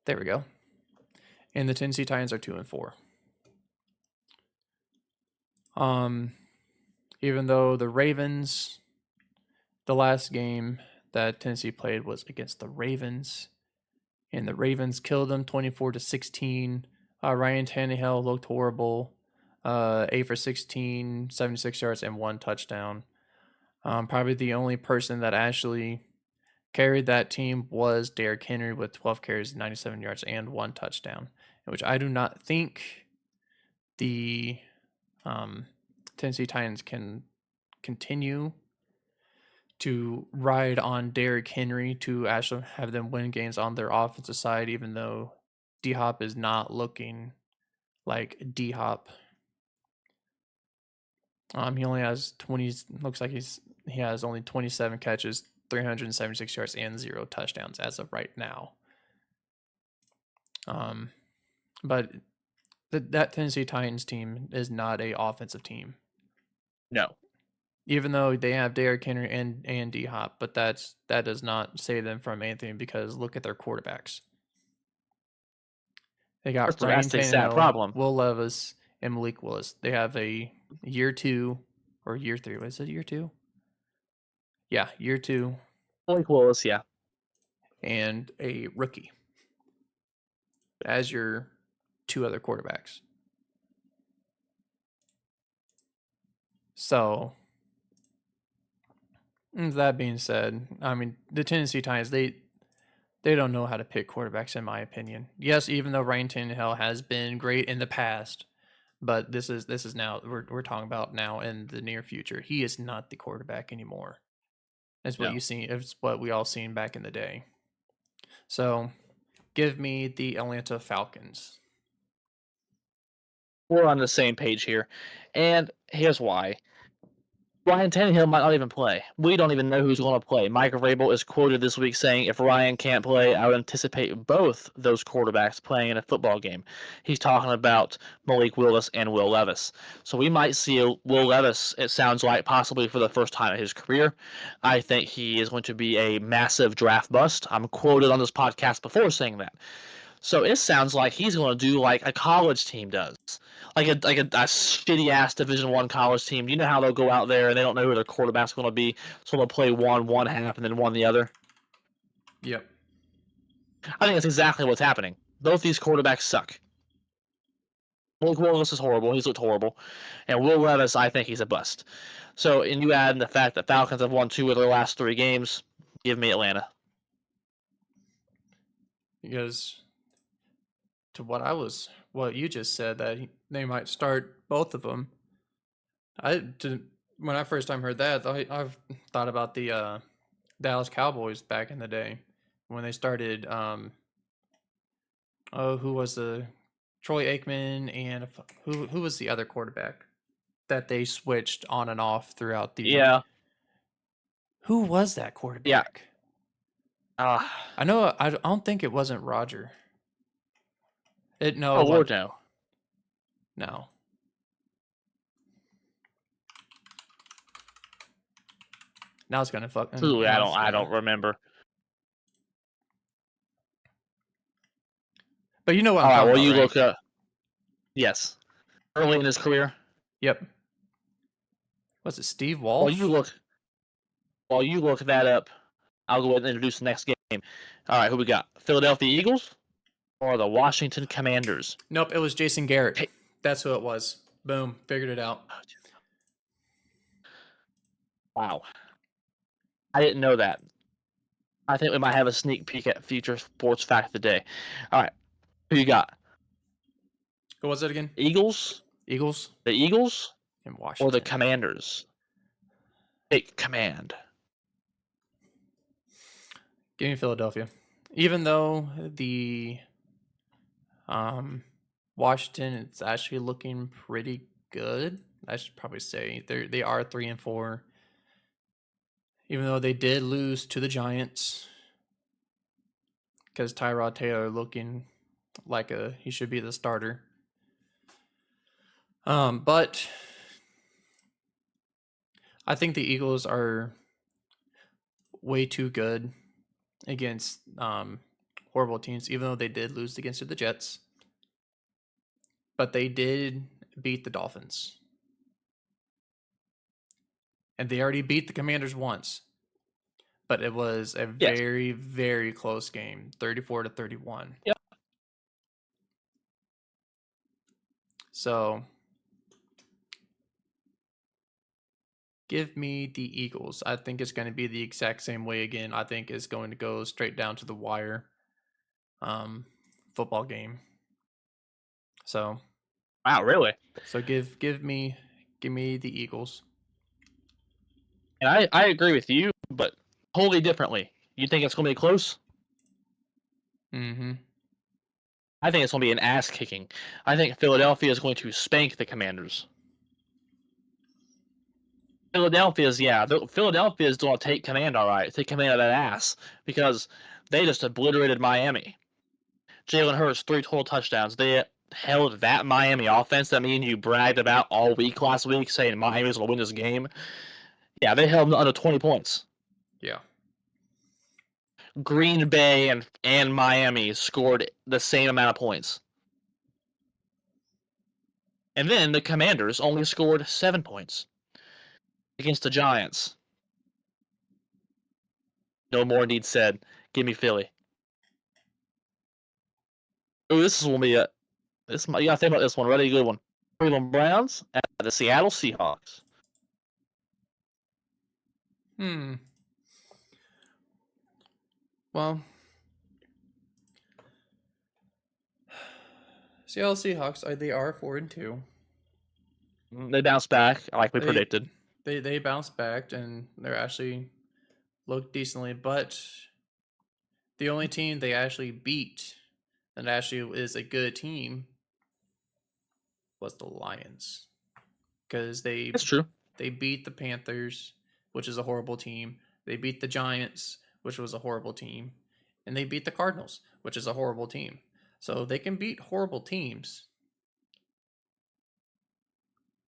There we go. And the Tennessee Titans are 2-4. Even though the Ravens, the last game that Tennessee played was against the Ravens, and the Ravens killed them 24-16. Ryan Tannehill looked horrible. 8 for 16, 76 yards, and 1 touchdown. Probably the only person that actually carried that team was Derrick Henry with 12 carries, 97 yards, and 1 touchdown, which I do not think the Tennessee Titans can continue to ride on Derrick Henry to actually have them win games on their offensive side, even though D-Hop is not looking like D-Hop. He only has 20. Looks like he has only 27 catches, 376 yards, and 0 touchdowns as of right now. But that Tennessee Titans team is not a offensive team. No. Even though they have Derrick Henry and D-Hop, but that does not save them from anything because look at their quarterbacks. They got Ryan That's a sad Tannehill, problem. Will Levis, and Malik Willis. They have a year 2 or year 3. Was it year 2? Yeah, year 2, Malik Willis, yeah. and a rookie as your 2 other quarterbacks. So, that being said, I mean, the Tennessee Titans, they don't know how to pick quarterbacks, in my opinion. Yes, even though Ryan Tannehill has been great in the past, but this is now we're talking about now in the near future. He is not the quarterback anymore. It's what No. you see. It's what we all seen back in the day. So, give me the Atlanta Falcons. We're on the same page here. And here's why. Ryan Tannehill might not even play. We don't even know who's going to play. Mike Vrabel is quoted this week saying, if Ryan can't play, I would anticipate both those quarterbacks playing in a football game. He's talking about Malik Willis and Will Levis. So we might see Will Levis, it sounds like, possibly for the first time in his career. I think he is going to be a massive draft bust. I'm quoted on this podcast before saying that. So it sounds like he's going to do like a college team does, like a shitty ass Division I college team. You know how they'll go out there and they don't know who their quarterback's going to be, so they'll play one half and then one the other. Yep. I think that's exactly what's happening. Both these quarterbacks suck. Malik Willis is horrible. He's looked horrible, and Will Levis, I think he's a bust. So, and you add in the fact that Falcons have won 2 of their last 3 games. Give me Atlanta. Because to what you just said, that they might start both of them. When I first time heard that, I've thought about the Dallas Cowboys back in the day when they started. Who was the Troy Aikman, and who was the other quarterback that they switched on and off throughout the? Yeah. Who was that quarterback? I know. I don't think it wasn't Roger. No. Lord, no. No. Now it's gonna fuck. Truly, I don't remember. But you know what? All I'm right. talking Well, about, you right? look up. Yes. Early in his career. Yep. Was it Steve Walsh? While you look that up, I'll go ahead and introduce the next game. All right, who we got? Philadelphia Eagles or the Washington Commanders? Nope, it was Jason Garrett. That's who it was. Boom, figured it out. Wow. I didn't know that. I think we might have a sneak peek at future sports fact of the day. All right, who you got? Who was it again? Eagles? Eagles? The Eagles? In Washington. Or the Commanders? Take command. Give me Philadelphia. Even though the Washington is actually looking pretty good, I should probably say they are 3-4. Even though they did lose to the Giants, because Tyrod Taylor looking like he should be the starter. But I think the Eagles are way too good against horrible teams, even though they did lose against the Jets. But they did beat the Dolphins. And they already beat the Commanders once. But it was a very, very close game, 34-31. Yep. So give me the Eagles. I think it's going to be the exact same way again. I think it's going to go straight down to the wire football game. So wow, really? So give me the Eagles. And I agree with you, but totally differently. You think it's going to be close? Mm-hmm. I think it's going to be an ass kicking. I think Philadelphia is going to spank the Commanders. Philadelphia's going to take command, all right. Take command of that ass because they just obliterated Miami. Jalen Hurts 3 total touchdowns. They held that Miami offense that me and you bragged about all week last week, saying Miami's going to win this game. Yeah, they held them under 20 points. Yeah. Green Bay and Miami scored the same amount of points. And then the Commanders only scored 7 points. against the Giants. No more need said. Give me Philly. Ooh, this is gonna be a you gotta think about this one. Really good one. Cleveland Browns at the Seattle Seahawks. Well, Seattle Seahawks, they are 4-2. They bounced back like we They predicted. they bounced back and they're actually looked decently, but the only team they actually beat and actually is a good team was the Lions. Because That's true. they beat the Panthers, which is a horrible team. They beat the Giants, which was a horrible team, and they beat the Cardinals, which is a horrible team. So they can beat horrible teams,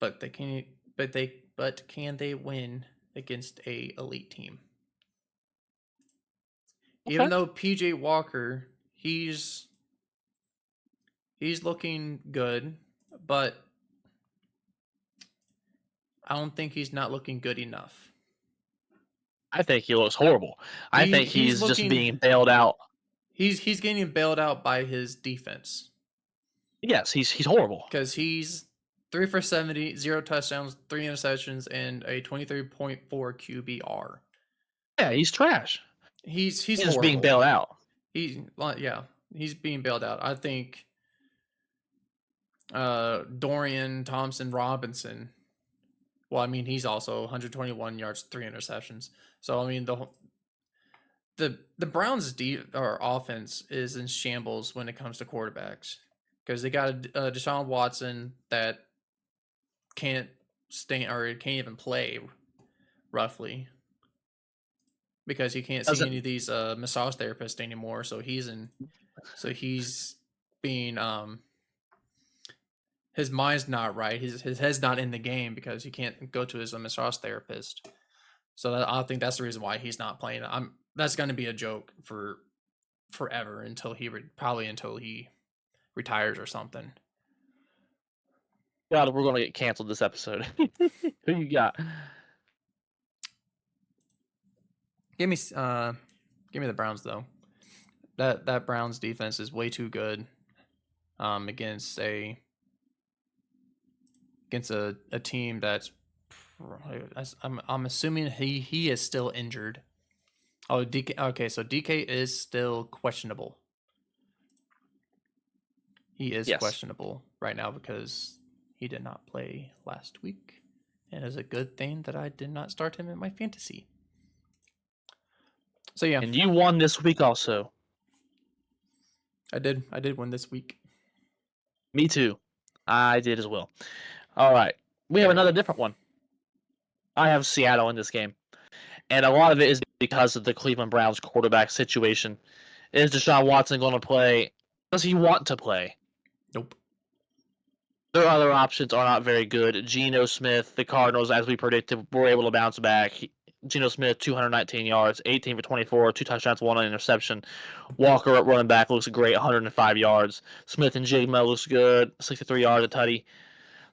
but they can but can they win against a elite team? Okay. Even though PJ Walker, he's looking good, but I don't think he's not looking good enough. I think he looks horrible. I think he's just being bailed out. He's getting bailed out by his defense. Yes, he's horrible. Because he's 3 for 70, 0 touchdowns, 3 interceptions, and a 23.4 QBR. Yeah, he's trash. He's just being bailed out. He's being bailed out. I think Dorian Thompson Robinson. Well, I mean, he's also 121 yards, 3 interceptions. So I mean, the Browns' offense is in shambles when it comes to quarterbacks because they got a Deshaun Watson that can't stand or can't even play, roughly, because he can't see any of these massage therapists anymore. So he's being his mind's not right. His head's not in the game because he can't go to his massage therapist. So I think that's the reason why he's not playing. That's going to be a joke for forever until he retires or something. God, we're gonna get canceled this episode. Who you got? Give me the Browns though. That Browns defense is way too good. Against a team that's I'm assuming he is still injured. Oh, DK. Okay, so DK is still questionable. He is questionable right now because he did not play last week, and it's a good thing that I did not start him in my fantasy. So yeah, and you won this week also. I did win this week. Me too. I did as well. All right, we have another different one. I have Seattle in this game, and a lot of it is because of the Cleveland Browns quarterback situation. Is Deshaun Watson going to play? Does he want to play? Nope. Their other options are not very good. Geno Smith, the Cardinals, as we predicted, were able to bounce back. Geno Smith, 219 yards, 18 for 24, 2 touchdowns, 1 interception. Walker at running back looks great, 105 yards. Smith and Jigma looks good, 63 yards a tutty.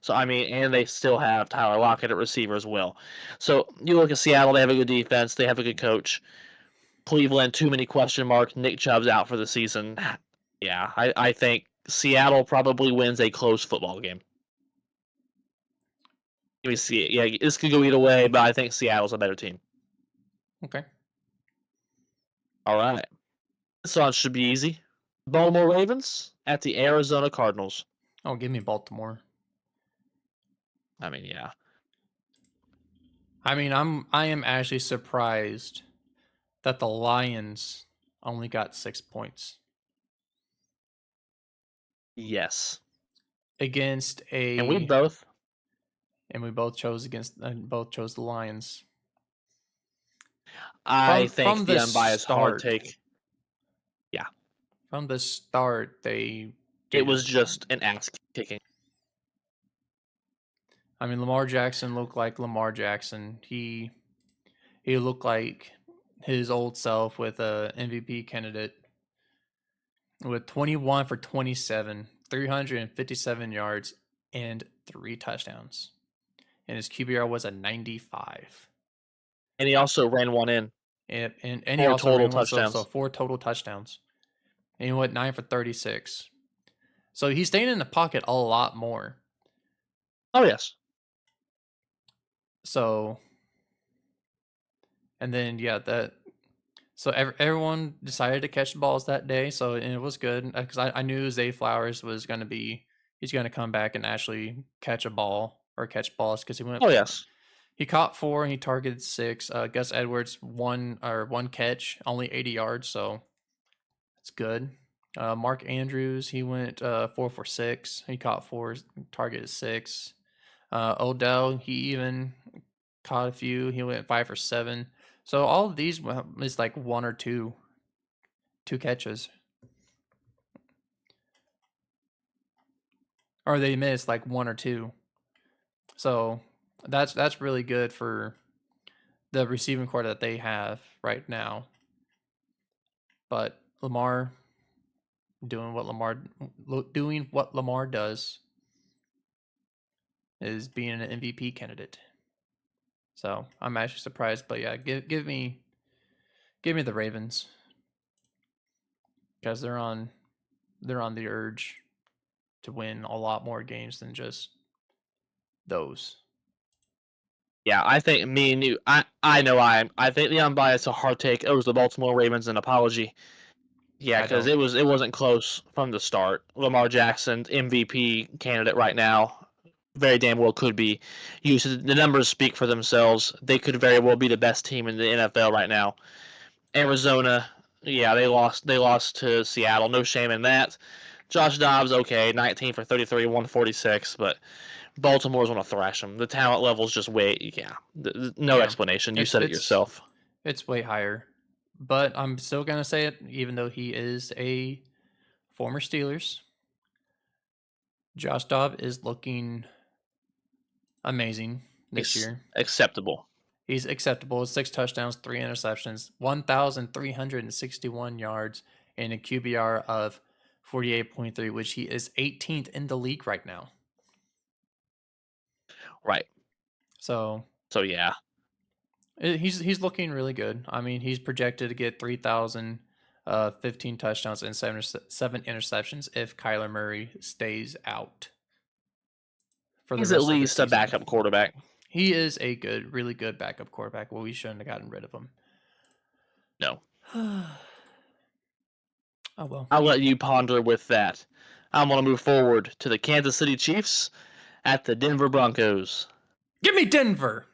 So, I mean, and they still have Tyler Lockett at receiver as well. So, you look at Seattle, they have a good defense, they have a good coach. Cleveland, too many question marks. Nick Chubb's out for the season. Yeah, I think Seattle probably wins a close football game. Let me see it. Yeah, this could go either way, but I think Seattle's a better team. Okay. All right. This one should be easy. Baltimore Ravens at the Arizona Cardinals. Oh, give me Baltimore. I mean, yeah. I mean, I am actually surprised that the Lions only got 6 points. Yes. Against a And we both chose the Lions. I think the unbiased hard take. Yeah. From the start, it was just an ass kicking. I mean, Lamar Jackson looked like Lamar Jackson. He looked like his old self with a MVP candidate with 21 for 27, 357 yards, and 3 touchdowns. and his QBR was a 95. And he also ran one in. And he 4 also total ran one, so touchdowns. 4 total touchdowns. And he went 9 for 36. So he's staying in the pocket a lot more. Oh, yes. So, and then, so everyone decided to catch the balls that day. So, and it was good because I knew Zay Flowers was going to he's going to come back and actually catch a ball or catch balls because Oh, yes. he caught 4 and he targeted 6. Gus Edwards, one catch, only 80 yards. So that's good. Mark Andrews, he went 4 for 6. He caught 4, targeted 6. Odell, he even caught a few. He went 5 for 7. So all of these is like 1 or 2 catches. Or they missed like 1 or 2. So that's really good for the receiving core that they have right now. But Lamar doing what Lamar does is being an MVP candidate. So I'm actually surprised, but yeah, give me the Ravens because they're on the urge to win a lot more games than just those. Yeah, I think me and you. I think the unbiased, a hard take. It was the Baltimore Ravens. An apology. Yeah, because it wasn't close from the start. Lamar Jackson, MVP candidate right now, very damn well could be. The numbers speak for themselves. They could very well be the best team in the NFL right now. Arizona, yeah, they lost. They lost to Seattle. No shame in that. Josh Dobbs, okay, 19 for 33, 146, but Baltimore's going to thrash them. The talent level's just no explanation. You said it yourself. It's way higher. But I'm still going to say it, even though he is a former Steelers. Josh Dobbs is looking amazing this year. Acceptable. He's acceptable. 6 touchdowns, 3 interceptions, 1,361 yards, and a QBR of 48.3, which he is 18th in the league right now. Right. So yeah. He's looking really good. I mean, he's projected to get 3,000, 15 touchdowns and 7 interceptions if Kyler Murray stays out. He's at least a backup quarterback. He is a really good backup quarterback. Well, we shouldn't have gotten rid of him. No. Oh well. I'll let you ponder with that. I'm going to move forward to the Kansas City Chiefs at the Denver Broncos. Give me Denver.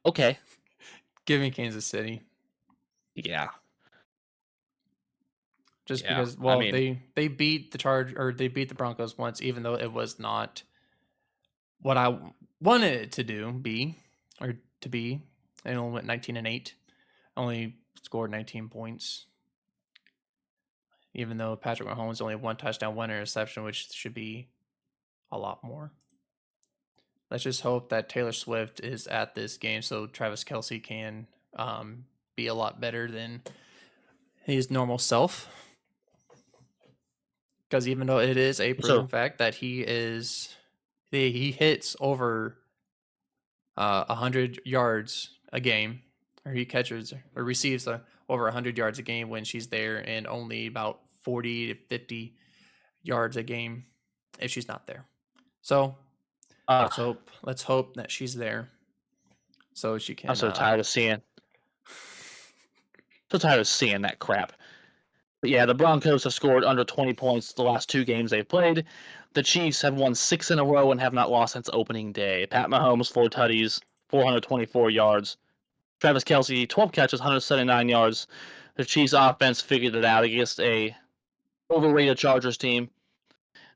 Okay. Give me Kansas City. Yeah. Because they beat they beat the Broncos once, even though it was not what I wanted it to be. It only went 19-8. Only scored 19 points. Even though Patrick Mahomes only 1 touchdown, 1 interception, which should be a lot more. Let's just hope that Taylor Swift is at this game so Travis Kelce can be a lot better than his normal self. Because even though it is a proven fact that he hits over 100 yards a game, or he catches or receives over 100 yards a game when she's there, and only about 40 to 50 yards a game if she's not there. So let's hope that she's there so she can. I'm so tired of seeing. So tired of seeing that crap. But yeah, the Broncos have scored under 20 points the last 2 games they've played. The Chiefs have won 6 in a row and have not lost since opening day. Pat Mahomes, 4 tutties, 424 yards. Travis Kelce, 12 catches, 179 yards. The Chiefs offense figured it out against a overrated Chargers team.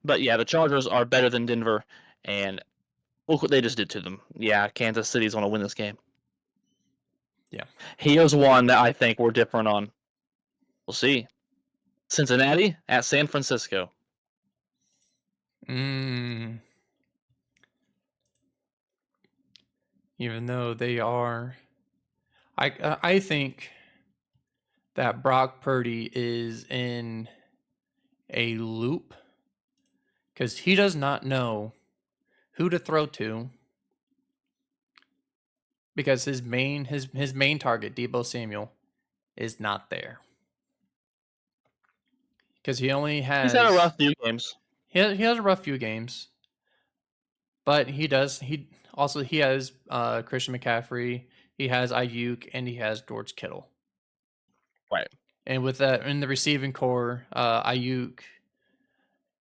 But yeah, the Chargers are better than Denver, and look what they just did to them. Yeah, Kansas City's going to win this game. Yeah. Here's one that I think we're different on. We'll see. Cincinnati at San Francisco. Even though they are, I think that Brock Purdy is in a loop because he does not know who to throw to because his main target, Debo Samuel, is not there. Because he only has He's had a rough few games. He has a rough few games. But he has Christian McCaffrey, he has Ayuk, and he has George Kittle. Right. And with that in the receiving core, Ayuk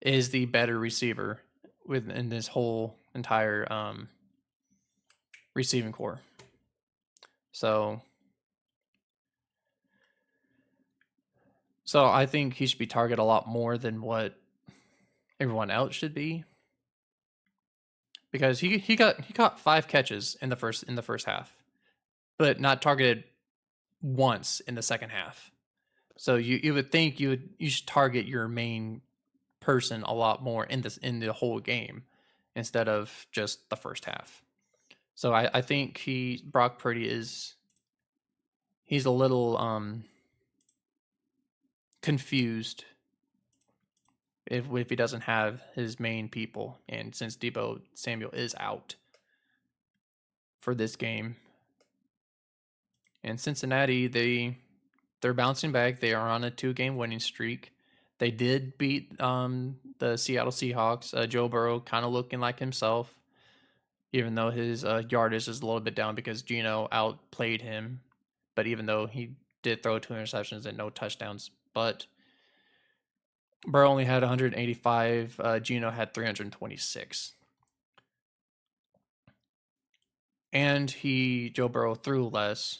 is the better receiver within this whole entire receiving core. So I think he should be targeted a lot more than what everyone else should be. Because he got 5 catches in the first half, but not targeted once in the second half. So you would think you should target your main person a lot more in the whole game instead of just the first half. So I think Brock Purdy he's a little confused if he doesn't have his main people, and since Debo Samuel is out for this game. And Cincinnati, they're bouncing back. They are on a 2-game winning streak. They did beat the Seattle Seahawks. Joe Burrow kind of looking like himself, even though his yardage is a little bit down because Geno outplayed him. But even though he did throw 2 interceptions and no touchdowns, but Burrow only had 185. Geno had 326. And Joe Burrow threw less,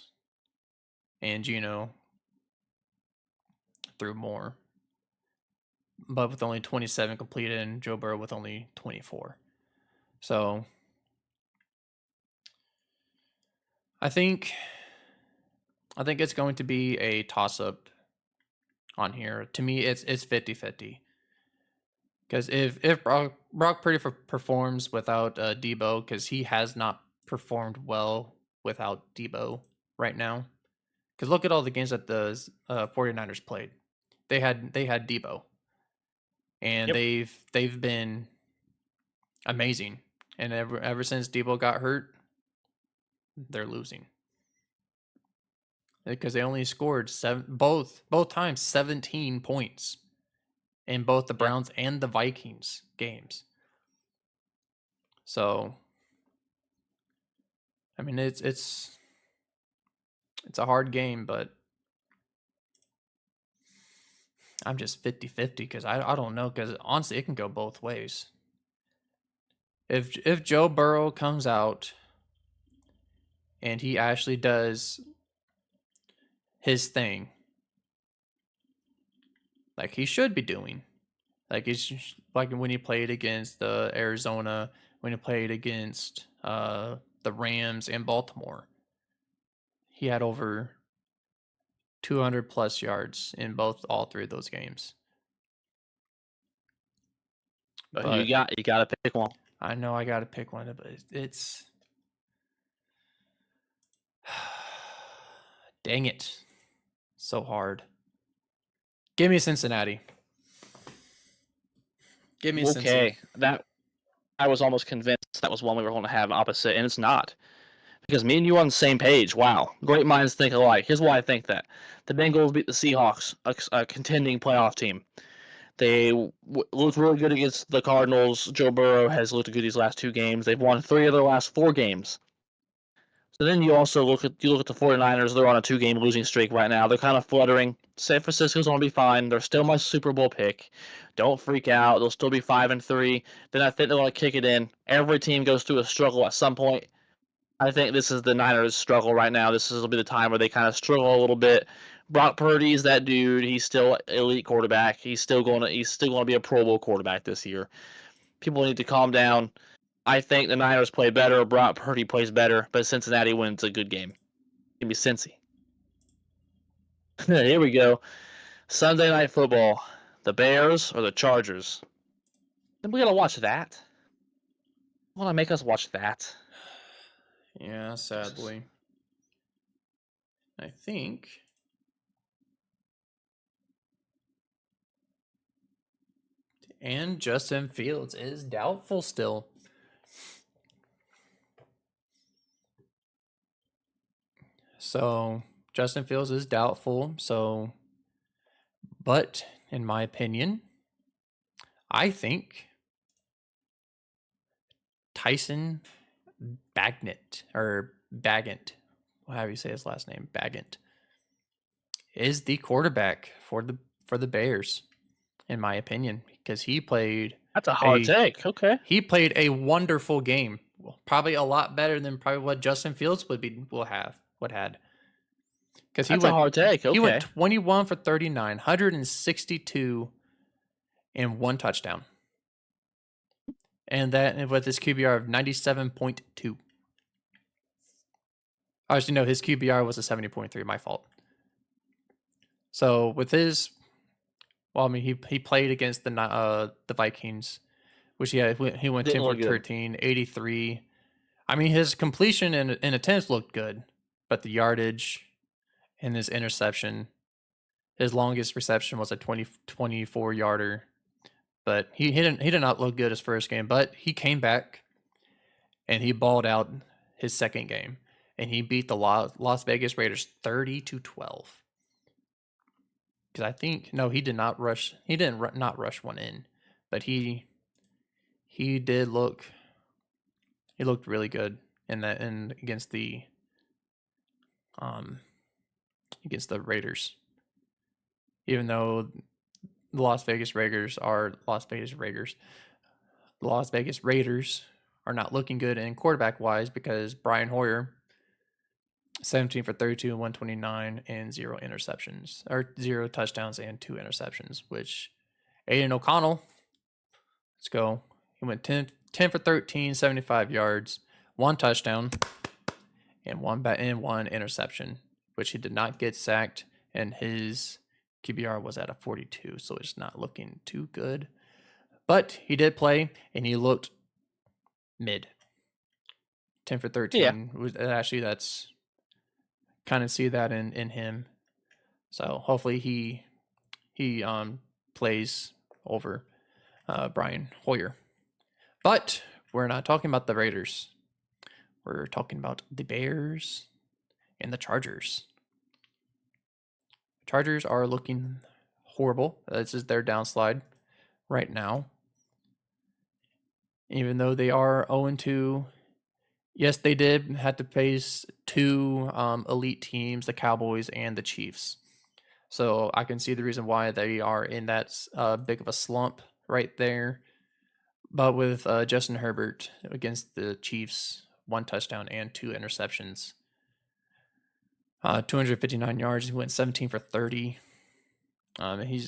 and Geno threw more. But with only 27 completed and Joe Burrow with only 24. So I think it's going to be a toss-up on here. To me, it's 50-50. Because if Brock Purdy performs without Debo, because he has not performed well without Debo right now. Because look at all the games that the 49ers played. They had Debo. And they've been amazing. And ever since Debo got hurt, they're losing. Because they only scored both times 17 points in both the Browns and the Vikings games. So I mean it's a hard game, but I'm just 50-50 because I don't know, because honestly it can go both ways. If Joe Burrow comes out and he actually does his thing like he should be doing, like it's like when he played against the Arizona, when he played against the Rams and Baltimore, he had over 200 plus yards in all 3 of those games. But you got to pick one. I know I got to pick one, but it's dang it, so hard. Give me Cincinnati. Give me Cincinnati. That I was almost convinced that was one we were going to have opposite, and it's not. Because me and you are on the same page. Wow. Great minds think alike. Here's why I think that. The Bengals beat the Seahawks, a contending playoff team. They looked really good against the Cardinals. Joe Burrow has looked good these last 2 games. They've won 3 of their last 4 games. So then you also look at the 49ers. They're on a 2-game losing streak right now. They're kind of fluttering. San Francisco's going to be fine. They're still my Super Bowl pick. Don't freak out. They'll still be 5-3. Then I think they're going to kick it in. Every team goes through a struggle at some point. I think this is the Niners' struggle right now. This will be the time where they kind of struggle a little bit. Brock Purdy's that dude. He's still elite quarterback. He's still going to be a Pro Bowl quarterback this year. People need to calm down. I think the Niners play better. Brock Purdy plays better, but Cincinnati wins a good game. Give me Cincy. Here we go. Sunday Night Football. The Bears or the Chargers? Then we gotta watch that. Want to make us watch that? Yeah, sadly. I think And Justin Fields is doubtful still. So Justin Fields is doubtful. So, but in my opinion, I think Tyson Bagnett or Baggant, however you say his last name, Baggant, is the quarterback for the Bears, in my opinion, because he played That's a hard take. Okay. he played a wonderful game, probably a lot better than probably what Justin Fields would had. Because That's a hard take. he went Okay. 21 for 39, 162, and 1 touchdown, and that with his QBR of 97.2. Actually, no, his QBR was a 70.3. My fault. So with his, well, I mean, he played against the Vikings, which he went Didn't 10 for look good. 13, 83. I mean, his completion and attempts looked good, but the yardage and his interception, his longest reception was a 24 yarder. But he did not look good his first game, but he came back and he balled out his second game, and he beat the Las Vegas Raiders 30-12. Because I think he did not rush. He didn't not rush one in, but he did look. He looked really good in that and against the Raiders. Even though the Las Vegas Raiders are not looking good in quarterback wise because Brian Hoyer, 17 for 32 and 129 and 0 interceptions, or 0 touchdowns and 2 interceptions, which Aiden O'Connell, let's go. He went 10 for 13, 75 yards, 1 touchdown, and 1 interception, which he did not get sacked, and his QBR was at a 42, so it's not looking too good. But he did play, and he looked mid. 10 for 13. Yeah. Actually, that's kind of see that in him. So hopefully he plays over Brian Hoyer. But we're not talking about the Raiders. We're talking about the Bears and the Chargers. Chargers are looking horrible. This is their downslide right now. Even though they are 0-2. Yes, they did have to face 2 elite teams, the Cowboys and the Chiefs. So I can see the reason why they are in that big of a slump right there. But with Justin Herbert against the Chiefs, 1 touchdown and 2 interceptions. 259 yards. He went 17 for 30. I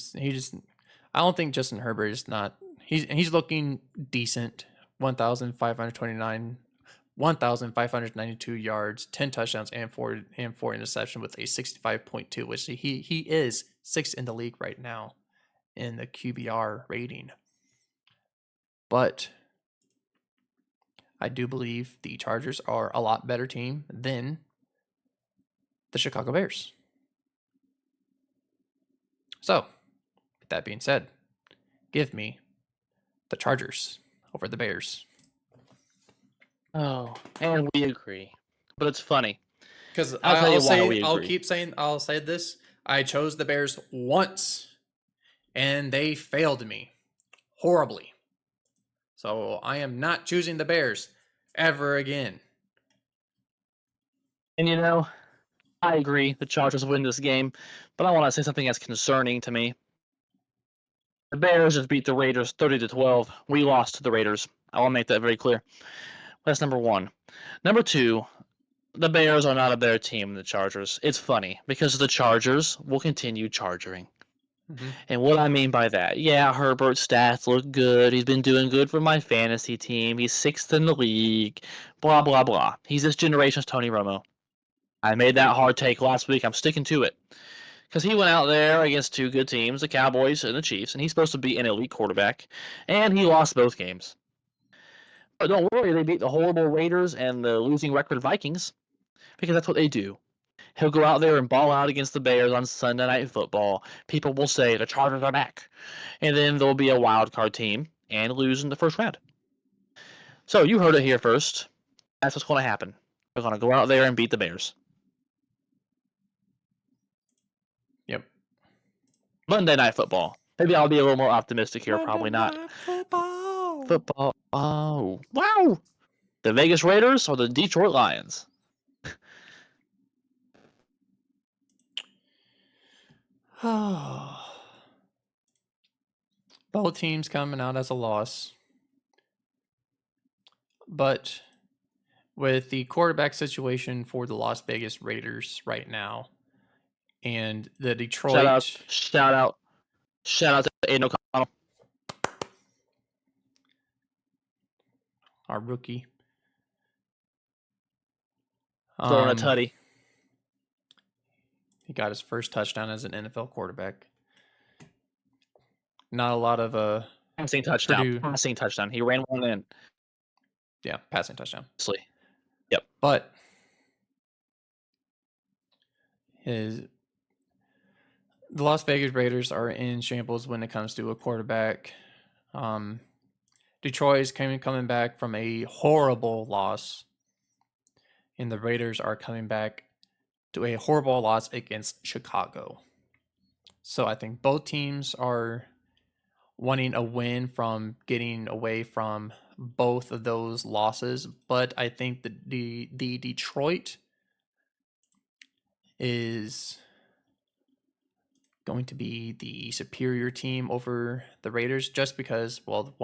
don't think Justin Herbert is not. He's looking decent. 1,592 yards, 10 touchdowns, and 4 interceptions with a 65.2, which he is 6th in the league right now in the QBR rating. But I do believe the Chargers are a lot better team than the Chicago Bears. So, with that being said, give me the Chargers over the Bears. Oh, and we agree. But it's funny. Because I'll say this. I chose the Bears once, and they failed me horribly. So I am not choosing the Bears ever again. And I agree. The Chargers win this game, but I want to say something that's concerning to me. The Bears just beat the Raiders 30-12. We lost to the Raiders. I want to make that very clear. That's number 1. Number 2, the Bears are not a better team than the Chargers. It's funny because the Chargers will continue charging. Mm-hmm. And what I mean by that, Herbert's stats look good. He's been doing good for my fantasy team. He's 6th in the league. Blah, blah, blah. He's this generation's Tony Romo. I made that hard take last week. I'm sticking to it. Because he went out there against 2 good teams, the Cowboys and the Chiefs, and he's supposed to be an elite quarterback. And he lost both games. But don't worry, they beat the horrible Raiders and the losing record Vikings. Because that's what they do. He'll go out there and ball out against the Bears on Sunday Night Football. People will say the Chargers are back. And then there'll be a wild card team and lose in the first round. So you heard it here first. That's what's going to happen. They're going to go out there and beat the Bears. Yep. Monday Night Football. Maybe I'll be a little more optimistic here. Probably not. Football. Oh, wow. The Vegas Raiders or the Detroit Lions? Both teams coming out as a loss. But with the quarterback situation for the Las Vegas Raiders right now and the Detroit Shout out to Aiden O'Connell. our rookie. Throwing a tutty. He got his first touchdown as an NFL quarterback. Not a lot of passing touchdown. Purdue. Passing touchdown. He ran one in. Yeah, passing touchdown. Yep. But the Las Vegas Raiders are in shambles when it comes to a quarterback. Detroit is coming back from a horrible loss, and the Raiders are coming back to a horrible loss against Chicago. So I think both teams are wanting a win from getting away from both of those losses, but I think the Detroit is going to be the superior team over the Raiders, just because, well,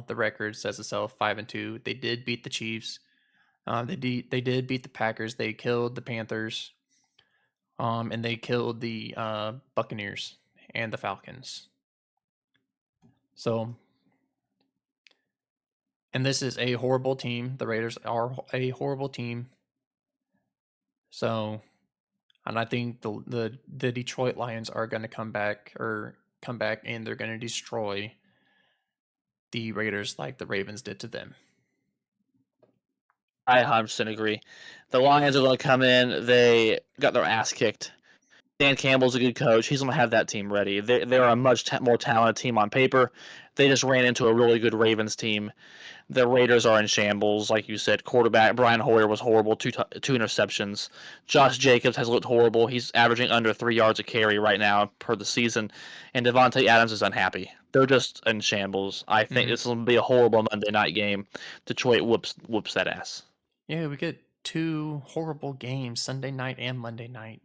the record says itself, 5-2. They did beat the Chiefs. They did beat the Packers. They killed the Panthers. And they killed the Buccaneers and the Falcons. So, and this is a horrible team. The Raiders are a horrible team. So, and I think the Detroit Lions are going to come back and they're going to destroy the Raiders like the Ravens did to them. I 100% agree. The Lions are going to come in. They got their ass kicked. Dan Campbell's a good coach. He's going to have that team ready. They're a much more talented team on paper. They just ran into a really good Ravens team. The Raiders are in shambles, like you said. Quarterback Brian Hoyer was horrible, two interceptions. Josh Jacobs has looked horrible. He's averaging under 3 yards a carry right now per the season, and Devontae Adams is unhappy. They're just in shambles. I think this will be a horrible Monday night game. Detroit whoops that ass. Yeah, we get 2 horrible games, Sunday night and Monday night.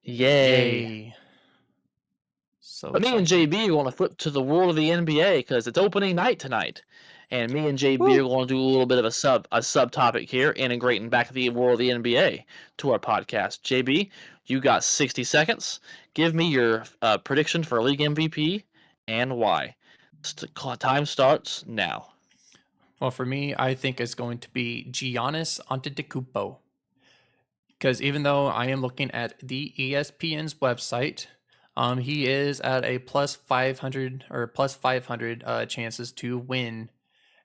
Yay. So but me and JB are going to flip to the world of the NBA because it's opening night tonight. And me and JB are going to do a little bit of a subtopic here, integrating back the world of the NBA to our podcast. JB, you got 60 seconds. Give me your prediction for league MVP and why. Time starts now. Well, for me, I think it's going to be Giannis Antetokounmpo. Because even though I am looking at the ESPN's website, he is at a plus 500 chances to win,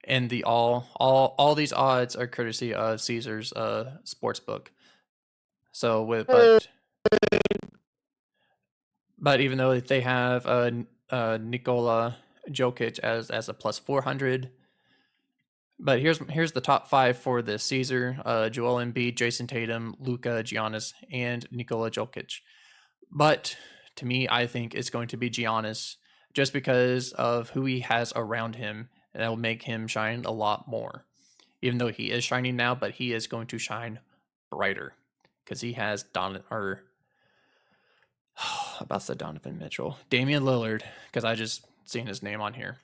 and all these odds are courtesy of Caesars Sportsbook. So but even though they have Nikola Jokic as a plus 400. But here's the top 5 for the Caesar: Joel Embiid, Jason Tatum, Luka, Giannis, and Nikola Jokic. But to me, I think it's going to be Giannis, just because of who he has around him, and that will make him shine a lot more. Even though he is shining now, but he is going to shine brighter because he has Donovan Mitchell, Damian Lillard, because I just seen his name on here.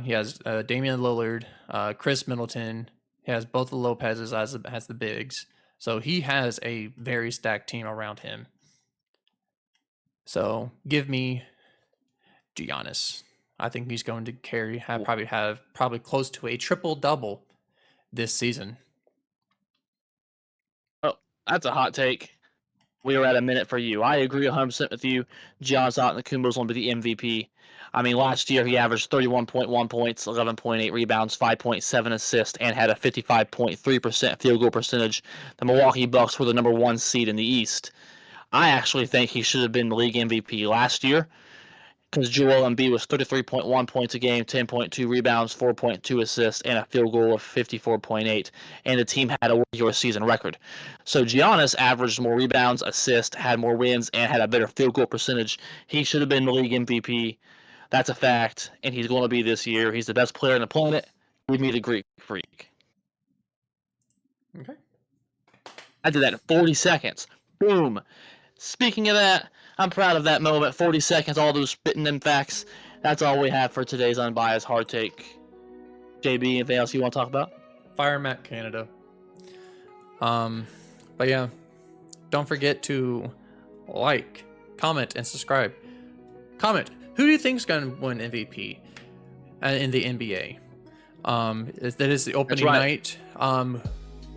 He has Damian Lillard, Chris Middleton. He has both the Lopez's as the bigs. So he has a very stacked team around him. So give me Giannis. I think he's going to probably close to a triple-double this season. Oh, that's a hot take. we are at a minute for you. I agree 100% with you. Giannis Antetokounmpo is going to be the MVP. I mean, last year he averaged 31.1 points, 11.8 rebounds, 5.7 assists, and had a 55.3% field goal percentage. The Milwaukee Bucks were the number 1 seed in the East. I actually think he should have been the league MVP last year, because Joel Embiid was 33.1 points a game, 10.2 rebounds, 4.2 assists, and a field goal of 54.8, and the team had a regular season record. So Giannis averaged more rebounds, assists, had more wins, and had a better field goal percentage. He should have been the league MVP. That's a fact, and he's going to be this year. He's the best player on the planet. Give me the Greek Freak. Okay. I did that in 40 seconds. Boom. Speaking of that, I'm proud of that moment. 40 seconds, all those spitting them facts. That's all we have for today's Unbiased Hard Take. JB, anything else you want to talk about? Fire Matt Canada. But yeah, don't forget to like, comment, and subscribe. Comment. Who do you think's gonna win MVP in the NBA? That is the opening night.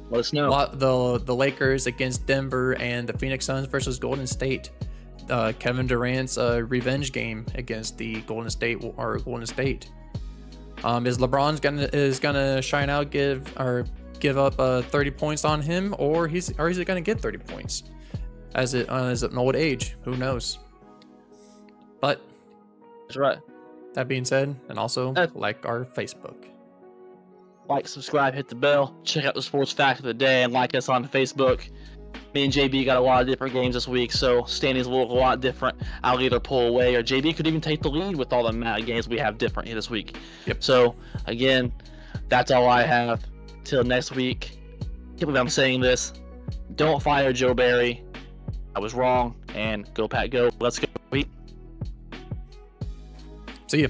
Let us know. The Lakers against Denver and the Phoenix Suns versus Golden State. Kevin Durant's revenge game against the Golden State. Is LeBron's gonna shine out, give up 30 points on him, or is he gonna get 30 points as an old age? Who knows? But That's right. That being said, and also like our Facebook. Like, subscribe, hit the bell, check out the Sports Fact of the Day, and like us on Facebook. Me and JB got a lot of different games this week, so standings will look a lot different. I'll either pull away, or JB could even take the lead with all the amount of games we have different this week. Yep. So, again, that's all I have. Till next week. Can't believe I'm saying this. Don't fire Joe Barry. I was wrong, and go Pat go. Let's go. See ya.